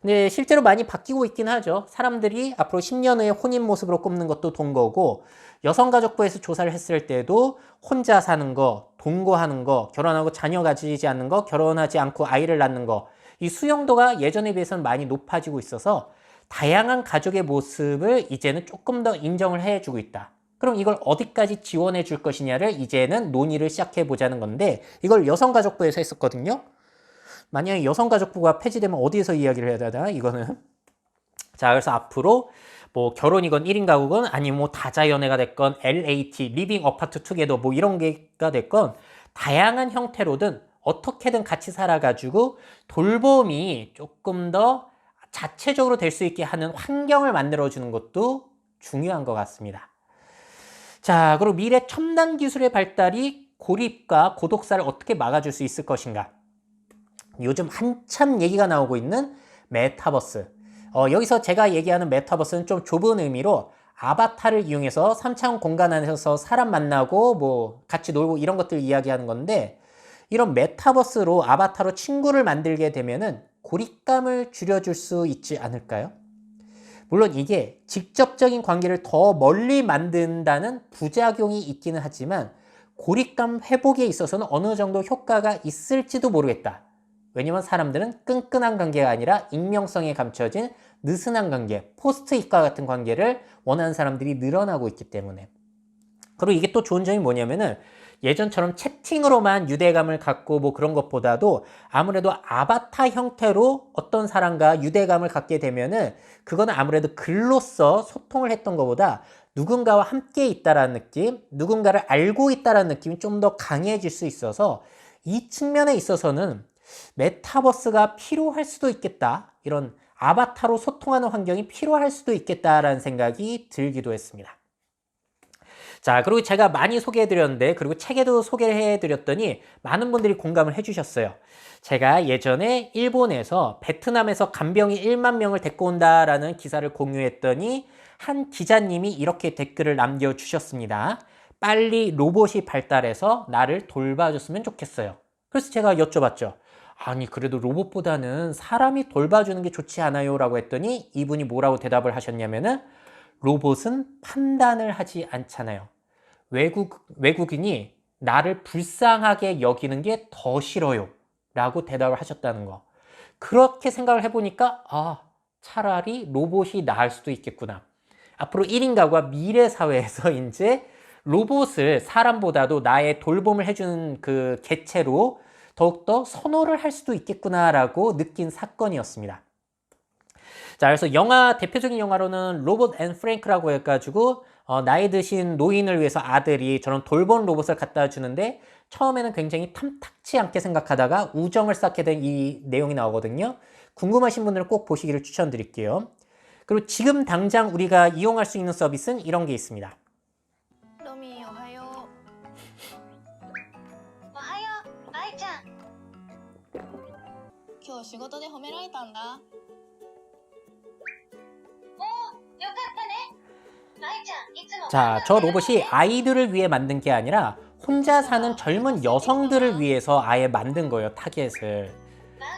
근데 실제로 많이 바뀌고 있긴 하죠. 사람들이 앞으로 10년 후에 혼인 모습으로 꼽는 것도 동거고, 여성가족부에서 조사를 했을 때도 혼자 사는 거, 동거하는 거, 결혼하고 자녀 가지지 않는 거, 결혼하지 않고 아이를 낳는 거, 이 수용도가 예전에 비해서는 많이 높아지고 있어서 다양한 가족의 모습을 이제는 조금 더 인정을 해주고 있다. 그럼 이걸 어디까지 지원해 줄 것이냐를 이제는 논의를 시작해 보자는 건데, 이걸 여성가족부에서 했었거든요. 만약에 여성가족부가 폐지되면 어디에서 이야기를 해야 되나 이거는. 자, 그래서 앞으로 뭐 결혼이건 1인 가구건 아니면 뭐 다자연애가 됐건 LAT, 리빙 어파트 투게더 뭐 이런 게가 됐건 다양한 형태로든 어떻게든 같이 살아가지고 돌봄이 조금 더 자체적으로 될 수 있게 하는 환경을 만들어주는 것도 중요한 것 같습니다. 자, 그리고 미래 첨단 기술의 발달이 고립과 고독사를 어떻게 막아줄 수 있을 것인가? 요즘 한참 얘기가 나오고 있는 메타버스. 여기서 제가 얘기하는 메타버스는 좀 좁은 의미로 아바타를 이용해서 3차원 공간 안에서 사람 만나고 뭐 같이 놀고 이런 것들 이야기하는 건데, 이런 메타버스로 아바타로 친구를 만들게 되면은 고립감을 줄여줄 수 있지 않을까요? 물론 이게 직접적인 관계를 더 멀리 만든다는 부작용이 있기는 하지만 고립감 회복에 있어서는 어느 정도 효과가 있을지도 모르겠다. 왜냐면 사람들은 끈끈한 관계가 아니라 익명성에 감춰진 느슨한 관계, 포스트잇과 같은 관계를 원하는 사람들이 늘어나고 있기 때문에. 그리고 이게 또 좋은 점이 뭐냐면은 예전처럼 채팅으로만 유대감을 갖고 뭐 그런 것보다도 아무래도 아바타 형태로 어떤 사람과 유대감을 갖게 되면은 그거는 아무래도 글로써 소통을 했던 것보다 누군가와 함께 있다라는 느낌, 누군가를 알고 있다라는 느낌이 좀 더 강해질 수 있어서 이 측면에 있어서는 메타버스가 필요할 수도 있겠다. 이런 아바타로 소통하는 환경이 필요할 수도 있겠다라는 생각이 들기도 했습니다. 자, 그리고 제가 많이 소개해드렸는데, 그리고 책에도 소개해드렸더니 많은 분들이 공감을 해주셨어요. 제가 예전에 일본에서 베트남에서 간병이 1만 명을 데리고 온다라는 기사를 공유했더니 한 기자님이 이렇게 댓글을 남겨주셨습니다. 빨리 로봇이 발달해서 나를 돌봐줬으면 좋겠어요. 그래서 제가 여쭤봤죠. 아니, 그래도 로봇보다는 사람이 돌봐주는 게 좋지 않아요? 라고 했더니 이분이 뭐라고 대답을 하셨냐면은 로봇은 판단을 하지 않잖아요. 외국인이 나를 불쌍하게 여기는 게 더 싫어요. 라고 대답을 하셨다는 거. 그렇게 생각을 해보니까 차라리 로봇이 나을 수도 있겠구나. 앞으로 1인 가구가 미래 사회에서 이제 로봇을 사람보다도 나의 돌봄을 해주는 그 개체로 더욱더 선호를 할 수도 있겠구나라고 느낀 사건이었습니다. 자, 그래서 대표적인 영화로는 로봇 앤 프랭크라고 해가지고 나이 드신 노인을 위해서 아들이 저런 돌봄 로봇을 갖다 주는데 처음에는 굉장히 탐탁치 않게 생각하다가 우정을 쌓게 된 이 내용이 나오거든요. 궁금하신 분들은 꼭 보시기를 추천드릴게요. 그리고 지금 당장 우리가 이용할 수 있는 서비스는 이런 게 있습니다.
로미, 오하요.
오하요, 아이ちゃん.
今日仕事で褒められたんだ。
よかったね. 아이ちゃん, いつも
자, 저 로봇이 아이들을 위해 만든 게 아니라 혼자 사는 젊은 여성들을 위해서 아예 만든 거예요, 타겟을.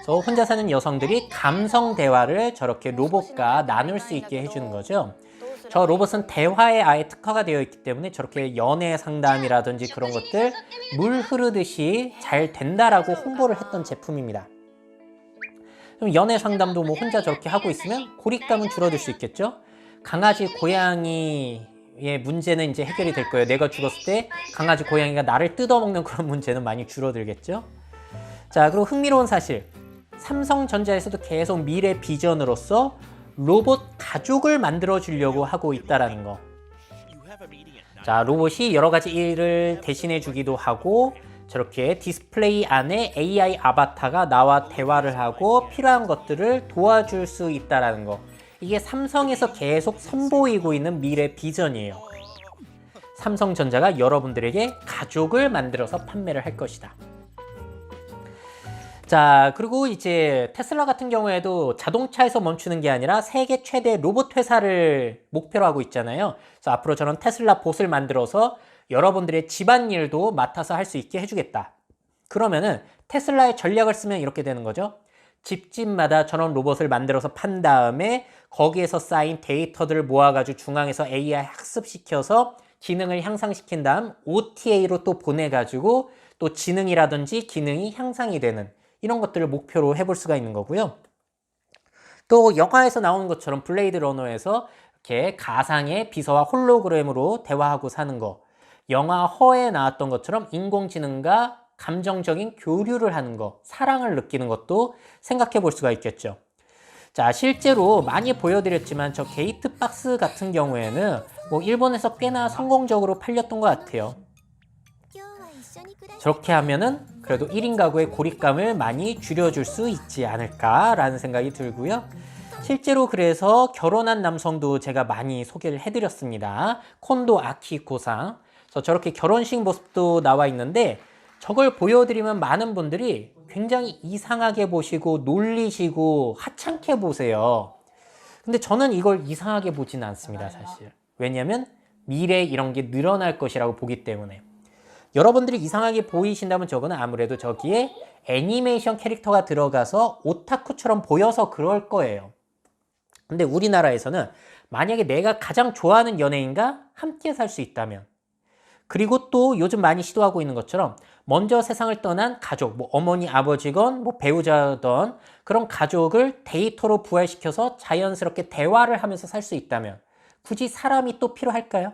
그래서 혼자 사는 여성들이 감성 대화를 저렇게 로봇과 나눌 수 있게 해주는 거죠. 저 로봇은 대화에 아예 특화가 되어 있기 때문에 저렇게 연애 상담이라든지 그런 것들 물 흐르듯이 잘 된다라고 홍보를 했던 제품입니다. 그럼 연애 상담도 뭐 혼자 저렇게 하고 있으면 고립감은 줄어들 수 있겠죠. 강아지, 고양이의 문제는 이제 해결이 될 거예요. 내가 죽었을 때 강아지, 고양이가 나를 뜯어먹는 그런 문제는 많이 줄어들겠죠. 자, 그리고 흥미로운 사실. 삼성전자에서도 계속 미래 비전으로서 로봇 가족을 만들어 주려고 하고 있다라는 거. 자, 로봇이 여러 가지 일을 대신해 주기도 하고 저렇게 디스플레이 안에 AI 아바타가 나와 대화를 하고 필요한 것들을 도와줄 수 있다라는 거. 이게 삼성에서 계속 선보이고 있는 미래 비전이에요. 삼성전자가 여러분들에게 가족을 만들어서 판매를 할 것이다. 자, 그리고 이제 테슬라 같은 경우에도 자동차에서 멈추는 게 아니라 세계 최대 로봇 회사를 목표로 하고 있잖아요. 그래서 앞으로 저런 테슬라 봇을 만들어서 여러분들의 집안일도 맡아서 할 수 있게 해주겠다. 그러면은 테슬라의 전략을 쓰면 이렇게 되는 거죠. 집집마다 저런 로봇을 만들어서 판 다음에 거기에서 쌓인 데이터들을 모아가지고 중앙에서 AI 학습시켜서 기능을 향상시킨 다음 OTA로 또 보내가지고 또 지능이라든지 기능이 향상이 되는 이런 것들을 목표로 해볼 수가 있는 거고요. 또 영화에서 나오는 것처럼 블레이드 러너에서 이렇게 가상의 비서와 홀로그램으로 대화하고 사는 거, 영화 허에 나왔던 것처럼 인공지능과 감정적인 교류를 하는 거, 사랑을 느끼는 것도 생각해 볼 수가 있겠죠. 자, 실제로 많이 보여드렸지만 저 게이트 박스 같은 경우에는 뭐 일본에서 꽤나 성공적으로 팔렸던 것 같아요. 저렇게 하면은 그래도 1인 가구의 고립감을 많이 줄여줄 수 있지 않을까라는 생각이 들고요. 실제로 그래서 결혼한 남성도 제가 많이 소개를 해드렸습니다. 콘도 아키코상. 그래서 저렇게 결혼식 모습도 나와 있는데 저걸 보여드리면 많은 분들이 굉장히 이상하게 보시고 놀리시고 하찮게 보세요. 근데 저는 이걸 이상하게 보지는 않습니다, 사실. 왜냐하면 미래에 이런 게 늘어날 것이라고 보기 때문에. 여러분들이 이상하게 보이신다면 저거는 아무래도 저기에 애니메이션 캐릭터가 들어가서 오타쿠처럼 보여서 그럴 거예요. 근데 우리나라에서는 만약에 내가 가장 좋아하는 연예인과 함께 살 수 있다면, 그리고 또 요즘 많이 시도하고 있는 것처럼 먼저 세상을 떠난 가족, 뭐 어머니, 아버지건 뭐 배우자던 그런 가족을 데이터로 부활시켜서 자연스럽게 대화를 하면서 살 수 있다면 굳이 사람이 또 필요할까요?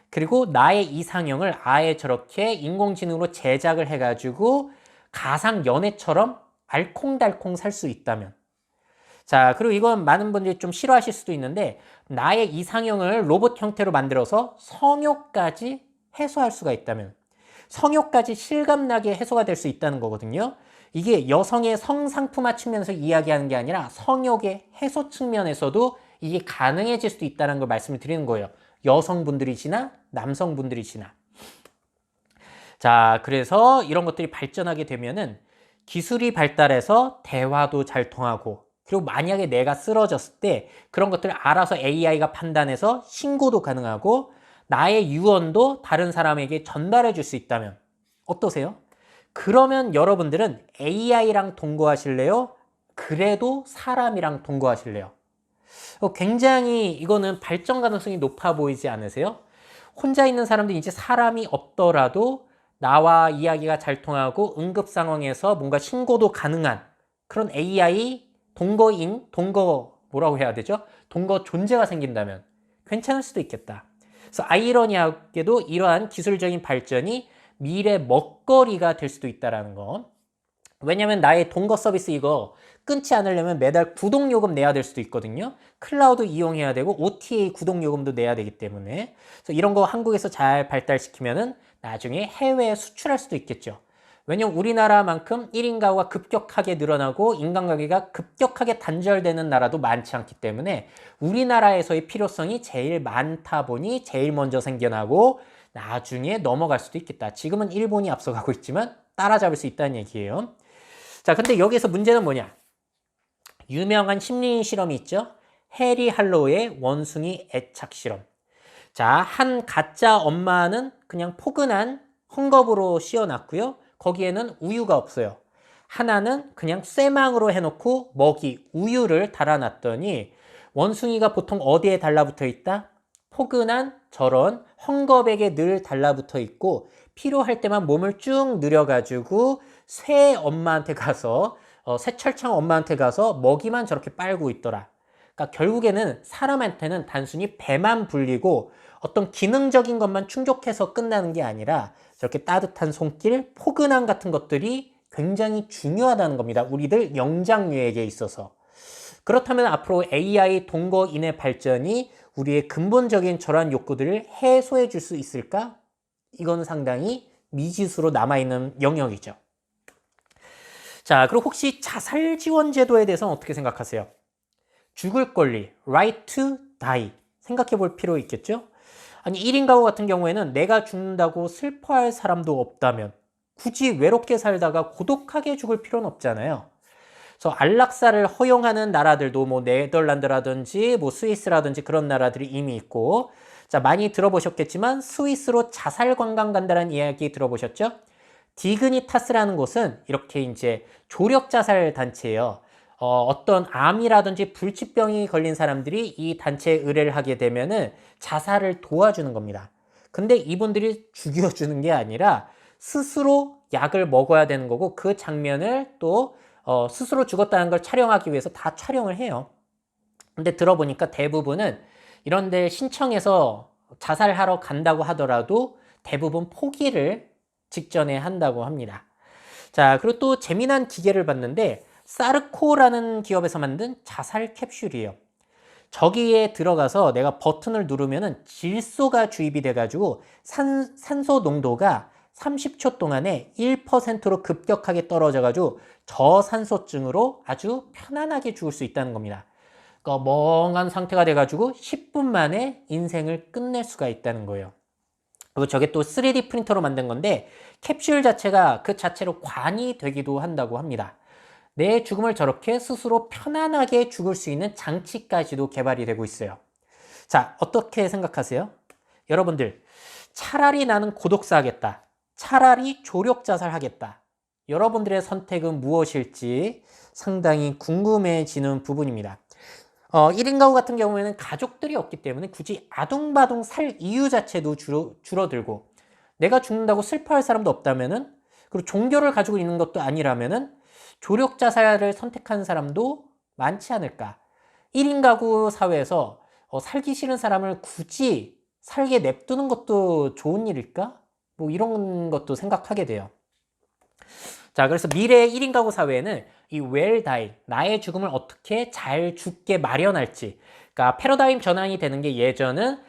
그리고 나의 이상형을 아예 저렇게 인공지능으로 제작을 해가지고 가상 연애처럼 알콩달콩 살 수 있다면. 자, 그리고 이건 많은 분들이 좀 싫어하실 수도 있는데 나의 이상형을 로봇 형태로 만들어서 성욕까지 해소할 수가 있다면, 성욕까지 실감나게 해소가 될 수 있다는 거거든요. 이게 여성의 성상품화 측면에서 이야기하는 게 아니라 성욕의 해소 측면에서도 이게 가능해질 수도 있다는 걸 말씀을 드리는 거예요. 여성분들이시나 남성분들이시나. 자, 그래서 이런 것들이 발전하게 되면은 기술이 발달해서 대화도 잘 통하고, 그리고 만약에 내가 쓰러졌을 때 그런 것들을 알아서 AI가 판단해서 신고도 가능하고 나의 유언도 다른 사람에게 전달해 줄 수 있다면 어떠세요? 그러면 여러분들은 AI랑 동거하실래요? 그래도 사람이랑 동거하실래요? 굉장히 이거는 발전 가능성이 높아 보이지 않으세요? 혼자 있는 사람들이 이제 사람이 없더라도 나와 이야기가 잘 통하고 응급 상황에서 뭔가 신고도 가능한 그런 AI 뭐라고 해야 되죠? 동거 존재가 생긴다면 괜찮을 수도 있겠다. 그래서 아이러니하게도 이러한 기술적인 발전이 미래 먹거리가 될 수도 있다는 거. 왜냐면 나의 동거 서비스 이거 끊지 않으려면 매달 구독요금 내야 될 수도 있거든요. 클라우드 이용해야 되고 OTA 구독요금도 내야 되기 때문에. 그래서 이런 거 한국에서 잘 발달시키면은 나중에 해외에 수출할 수도 있겠죠. 왜냐면 우리나라만큼 1인 가구가 급격하게 늘어나고 인간관계가 급격하게 단절되는 나라도 많지 않기 때문에 우리나라에서의 필요성이 제일 많다 보니 제일 먼저 생겨나고 나중에 넘어갈 수도 있겠다. 지금은 일본이 앞서가고 있지만 따라잡을 수 있다는 얘기예요. 자, 근데 여기서 문제는 뭐냐? 유명한 심리 실험이 있죠. 해리 할로우의 원숭이 애착 실험. 자, 한 가짜 엄마는 그냥 포근한 헝겊으로 씌워놨고요. 거기에는 우유가 없어요. 하나는 그냥 쇠망으로 해놓고 먹이, 우유를 달아놨더니 원숭이가 보통 어디에 달라붙어 있다? 포근한 저런 헝겊에게 늘 달라붙어 있고 필요할 때만 몸을 쭉 늘여가지고 새 엄마한테 가서 새철창 엄마한테 가서 먹이만 저렇게 빨고 있더라. 그러니까 결국에는 사람한테는 단순히 배만 불리고 어떤 기능적인 것만 충족해서 끝나는 게 아니라 저렇게 따뜻한 손길, 포근함 같은 것들이 굉장히 중요하다는 겁니다. 우리들 영장류에게 있어서. 그렇다면 앞으로 AI 동거인의 발전이 우리의 근본적인 저러한 욕구들을 해소해 줄 수 있을까? 이건 상당히 미지수로 남아있는 영역이죠. 자, 그리고 혹시 자살 지원 제도에 대해서는 어떻게 생각하세요? 죽을 권리, right to die. 생각해 볼 필요 있겠죠? 아니, 1인 가구 같은 경우에는 내가 죽는다고 슬퍼할 사람도 없다면 굳이 외롭게 살다가 고독하게 죽을 필요는 없잖아요. 그래서 안락사를 허용하는 나라들도 뭐 네덜란드라든지 뭐 스위스라든지 그런 나라들이 이미 있고, 자, 많이 들어보셨겠지만 스위스로 자살 관광 간다는 이야기 들어보셨죠? 디그니타스라는 곳은 이렇게 이제 조력 자살 단체예요. 어떤 암이라든지 불치병이 걸린 사람들이 이 단체에 의뢰를 하게 되면은 자살을 도와주는 겁니다. 근데 이분들이 죽여주는 게 아니라 스스로 약을 먹어야 되는 거고 그 장면을 또 스스로 죽었다는 걸 촬영하기 위해서 다 촬영을 해요. 근데 들어보니까 대부분은 이런 데 신청해서 자살하러 간다고 하더라도 대부분 포기를 직전에 한다고 합니다. 자, 그리고 또 재미난 기계를 봤는데 사르코라는 기업에서 만든 자살 캡슐이에요. 저기에 들어가서 내가 버튼을 누르면은 질소가 주입이 돼가지고 산소 농도가 30초 동안에 1%로 급격하게 떨어져가지고 저산소증으로 아주 편안하게 죽을 수 있다는 겁니다. 멍한 상태가 돼가지고 10분 만에 인생을 끝낼 수가 있다는 거예요. 그리고 저게 또 3D 프린터로 만든 건데 캡슐 자체가 그 자체로 관이 되기도 한다고 합니다. 내 죽음을 저렇게 스스로 편안하게 죽을 수 있는 장치까지도 개발이 되고 있어요. 자, 어떻게 생각하세요? 여러분들, 차라리 나는 고독사 하겠다. 차라리 조력 자살하겠다. 여러분들의 선택은 무엇일지 상당히 궁금해지는 부분입니다. 1인 가구 같은 경우에는 가족들이 없기 때문에 굳이 아둥바둥 살 이유 자체도 줄어들고 내가 죽는다고 슬퍼할 사람도 없다면은 그리고 종교를 가지고 있는 것도 아니라면은 조력 자살을 선택하는 사람도 많지 않을까. 1인 가구 사회에서 살기 싫은 사람을 굳이 살게 냅두는 것도 좋은 일일까? 뭐 이런 것도 생각하게 돼요. 자, 그래서 미래의 1인 가구 사회에는 이 well die, 나의 죽음을 어떻게 잘 죽게 마련할지, 그러니까 패러다임 전환이 되는 게 예전은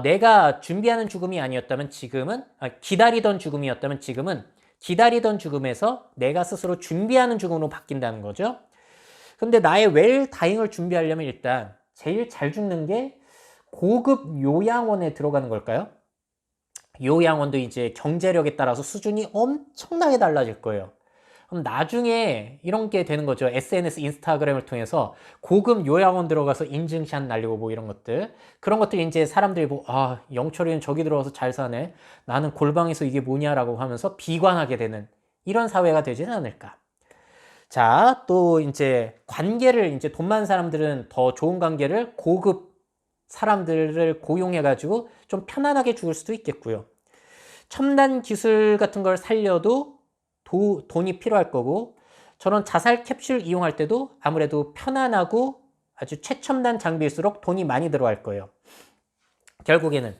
내가 준비하는 죽음이 아니었다면 지금은 기다리던 죽음이었다면 지금은 기다리던 죽음에서 내가 스스로 준비하는 죽음으로 바뀐다는 거죠. 근데 나의 well dying을 준비하려면 일단 제일 잘 죽는 게 고급 요양원에 들어가는 걸까요? 요양원도 이제 경제력에 따라서 수준이 엄청나게 달라질 거예요. 그럼 나중에 이런 게 되는 거죠. SNS, 인스타그램을 통해서 고급 요양원 들어가서 인증샷 날리고 뭐 이런 것들. 그런 것들 이제 사람들이 뭐, 아, 영철이는 저기 들어가서 잘 사네. 나는 골방에서 이게 뭐냐라고 하면서 비관하게 되는 이런 사회가 되지는 않을까. 자, 또 이제 관계를 이제 돈 많은 사람들은 더 좋은 관계를 고급 사람들을 고용해가지고 좀 편안하게 죽을 수도 있겠고요. 첨단 기술 같은 걸 살려도 돈이 필요할 거고 저런 자살 캡슐 이용할 때도 아무래도 편안하고 아주 최첨단 장비일수록 돈이 많이 들어갈 거예요. 결국에는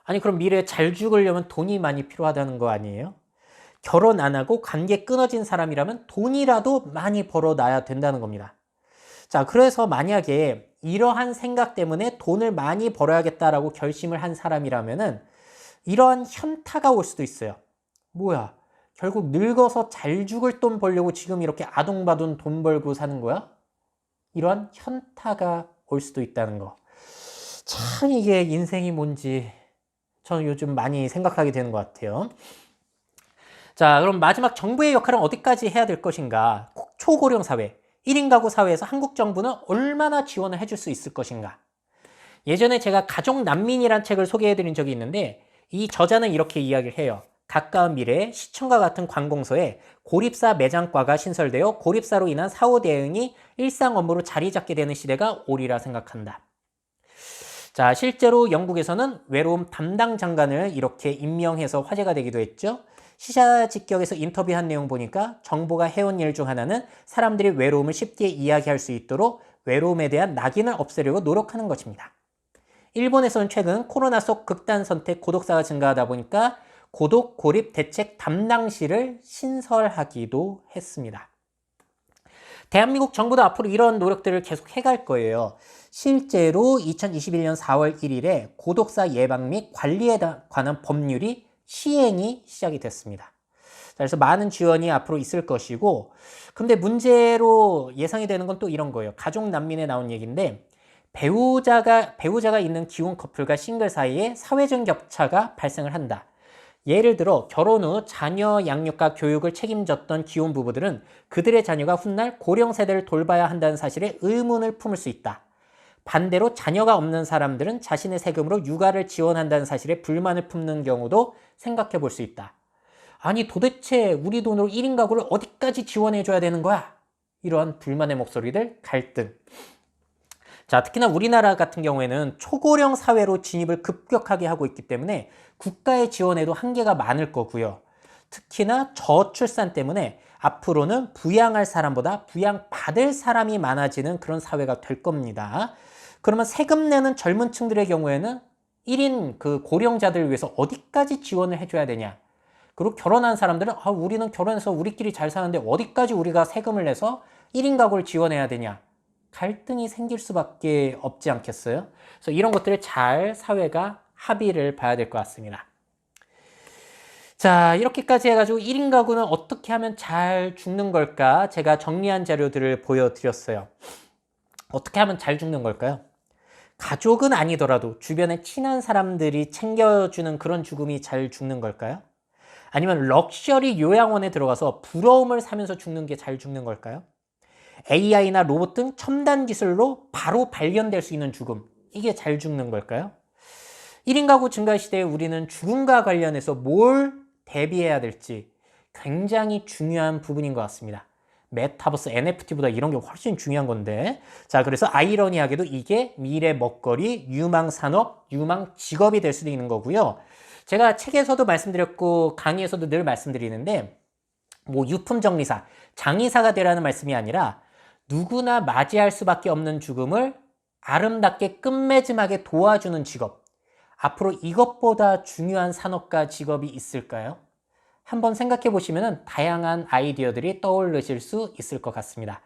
아니 그럼 미래에 잘 죽으려면 돈이 많이 필요하다는 거 아니에요? 결혼 안 하고 관계 끊어진 사람이라면 돈이라도 많이 벌어놔야 된다는 겁니다. 자, 그래서 만약에 이러한 생각 때문에 돈을 많이 벌어야겠다라고 결심을 한 사람이라면은 이러한 현타가 올 수도 있어요. 뭐야? 결국 늙어서 잘 죽을 돈 벌려고 지금 이렇게 아둥바둥 돈 벌고 사는 거야? 이러한 현타가 올 수도 있다는 거. 참 이게 인생이 뭔지 저는 요즘 많이 생각하게 되는 것 같아요. 자, 그럼 마지막 정부의 역할은 어디까지 해야 될 것인가? 초고령 사회, 1인 가구 사회에서 한국 정부는 얼마나 지원을 해줄 수 있을 것인가? 예전에 제가 가족 난민이란 책을 소개해드린 적이 있는데 이 저자는 이렇게 이야기를 해요. 가까운 미래에 시청과 같은 관공서에 고립사 매장과가 신설되어 고립사로 인한 사후 대응이 일상 업무로 자리 잡게 되는 시대가 오리라 생각한다. 자, 실제로 영국에서는 외로움 담당 장관을 이렇게 임명해서 화제가 되기도 했죠. 시사 직격에서 인터뷰한 내용 보니까 정부가 해온 일 중 하나는 사람들이 외로움을 쉽게 이야기할 수 있도록 외로움에 대한 낙인을 없애려고 노력하는 것입니다. 일본에서는 최근 코로나 속 극단 선택 고독사가 증가하다 보니까 고독 고립 대책 담당실을 신설하기도 했습니다. 대한민국 정부도 앞으로 이런 노력들을 계속 해갈 거예요. 실제로 2021년 4월 1일에 고독사 예방 및 관리에 관한 법률이 시행이 시작이 됐습니다. 그래서 많은 지원이 앞으로 있을 것이고 근데 문제로 예상이 되는 건 또 이런 거예요. 가족 난민에 나온 얘기인데 배우자가 있는 기혼 커플과 싱글 사이에 사회적 격차가 발생을 한다. 예를 들어 결혼 후 자녀 양육과 교육을 책임졌던 기혼 부부들은 그들의 자녀가 훗날 고령 세대를 돌봐야 한다는 사실에 의문을 품을 수 있다. 반대로 자녀가 없는 사람들은 자신의 세금으로 육아를 지원한다는 사실에 불만을 품는 경우도 생각해 볼 수 있다. 아니 도대체 우리 돈으로 1인 가구를 어디까지 지원해 줘야 되는 거야? 이러한 불만의 목소리들, 갈등. 자, 특히나 우리나라 같은 경우에는 초고령 사회로 진입을 급격하게 하고 있기 때문에 국가의 지원에도 한계가 많을 거고요. 특히나 저출산 때문에 앞으로는 부양할 사람보다 부양받을 사람이 많아지는 그런 사회가 될 겁니다. 그러면 세금 내는 젊은 층들의 경우에는 1인 그 고령자들을 위해서 어디까지 지원을 해줘야 되냐? 그리고 결혼한 사람들은 우리는 결혼해서 우리끼리 잘 사는데 어디까지 우리가 세금을 내서 1인 가구를 지원해야 되냐? 갈등이 생길 수밖에 없지 않겠어요? 그래서 이런 것들을 잘 사회가 합의를 봐야 될 것 같습니다. 자, 이렇게까지 해가지고 1인 가구는 어떻게 하면 잘 죽는 걸까? 제가 정리한 자료들을 보여드렸어요. 어떻게 하면 잘 죽는 걸까요? 가족은 아니더라도 주변에 친한 사람들이 챙겨주는 그런 죽음이 잘 죽는 걸까요? 아니면 럭셔리 요양원에 들어가서 부러움을 사면서 죽는 게 잘 죽는 걸까요? AI나 로봇 등 첨단 기술로 바로 발견될 수 있는 죽음, 이게 잘 죽는 걸까요? 1인 가구 증가 시대에 우리는 죽음과 관련해서 뭘 대비해야 될지 굉장히 중요한 부분인 것 같습니다. 메타버스, NFT보다 이런 게 훨씬 중요한 건데, 자, 그래서 아이러니하게도 이게 미래 먹거리, 유망 산업, 유망 직업이 될 수도 있는 거고요. 제가 책에서도 말씀드렸고 강의에서도 늘 말씀드리는데, 뭐 유품 정리사, 장의사가 되라는 말씀이 아니라 누구나 맞이할 수밖에 없는 죽음을 아름답게 끝맺음하게 도와주는 직업. 앞으로 이것보다 중요한 산업과 직업이 있을까요? 한번 생각해 보시면 다양한 아이디어들이 떠오르실 수 있을 것 같습니다.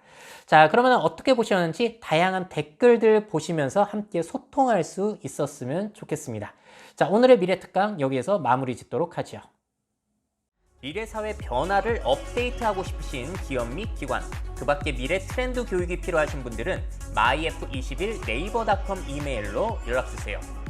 자, 그러면 어떻게 보셨는지 다양한 댓글들 보시면서 함께 소통할 수 있었으면 좋겠습니다. 자, 오늘의 미래특강 여기에서 마무리 짓도록 하죠. 미래사회 변화를 업데이트하고 싶으신 기업 및 기관, 그 밖에 미래 트렌드 교육이 필요하신 분들은 myf21 네이버닷컴 이메일로 연락주세요.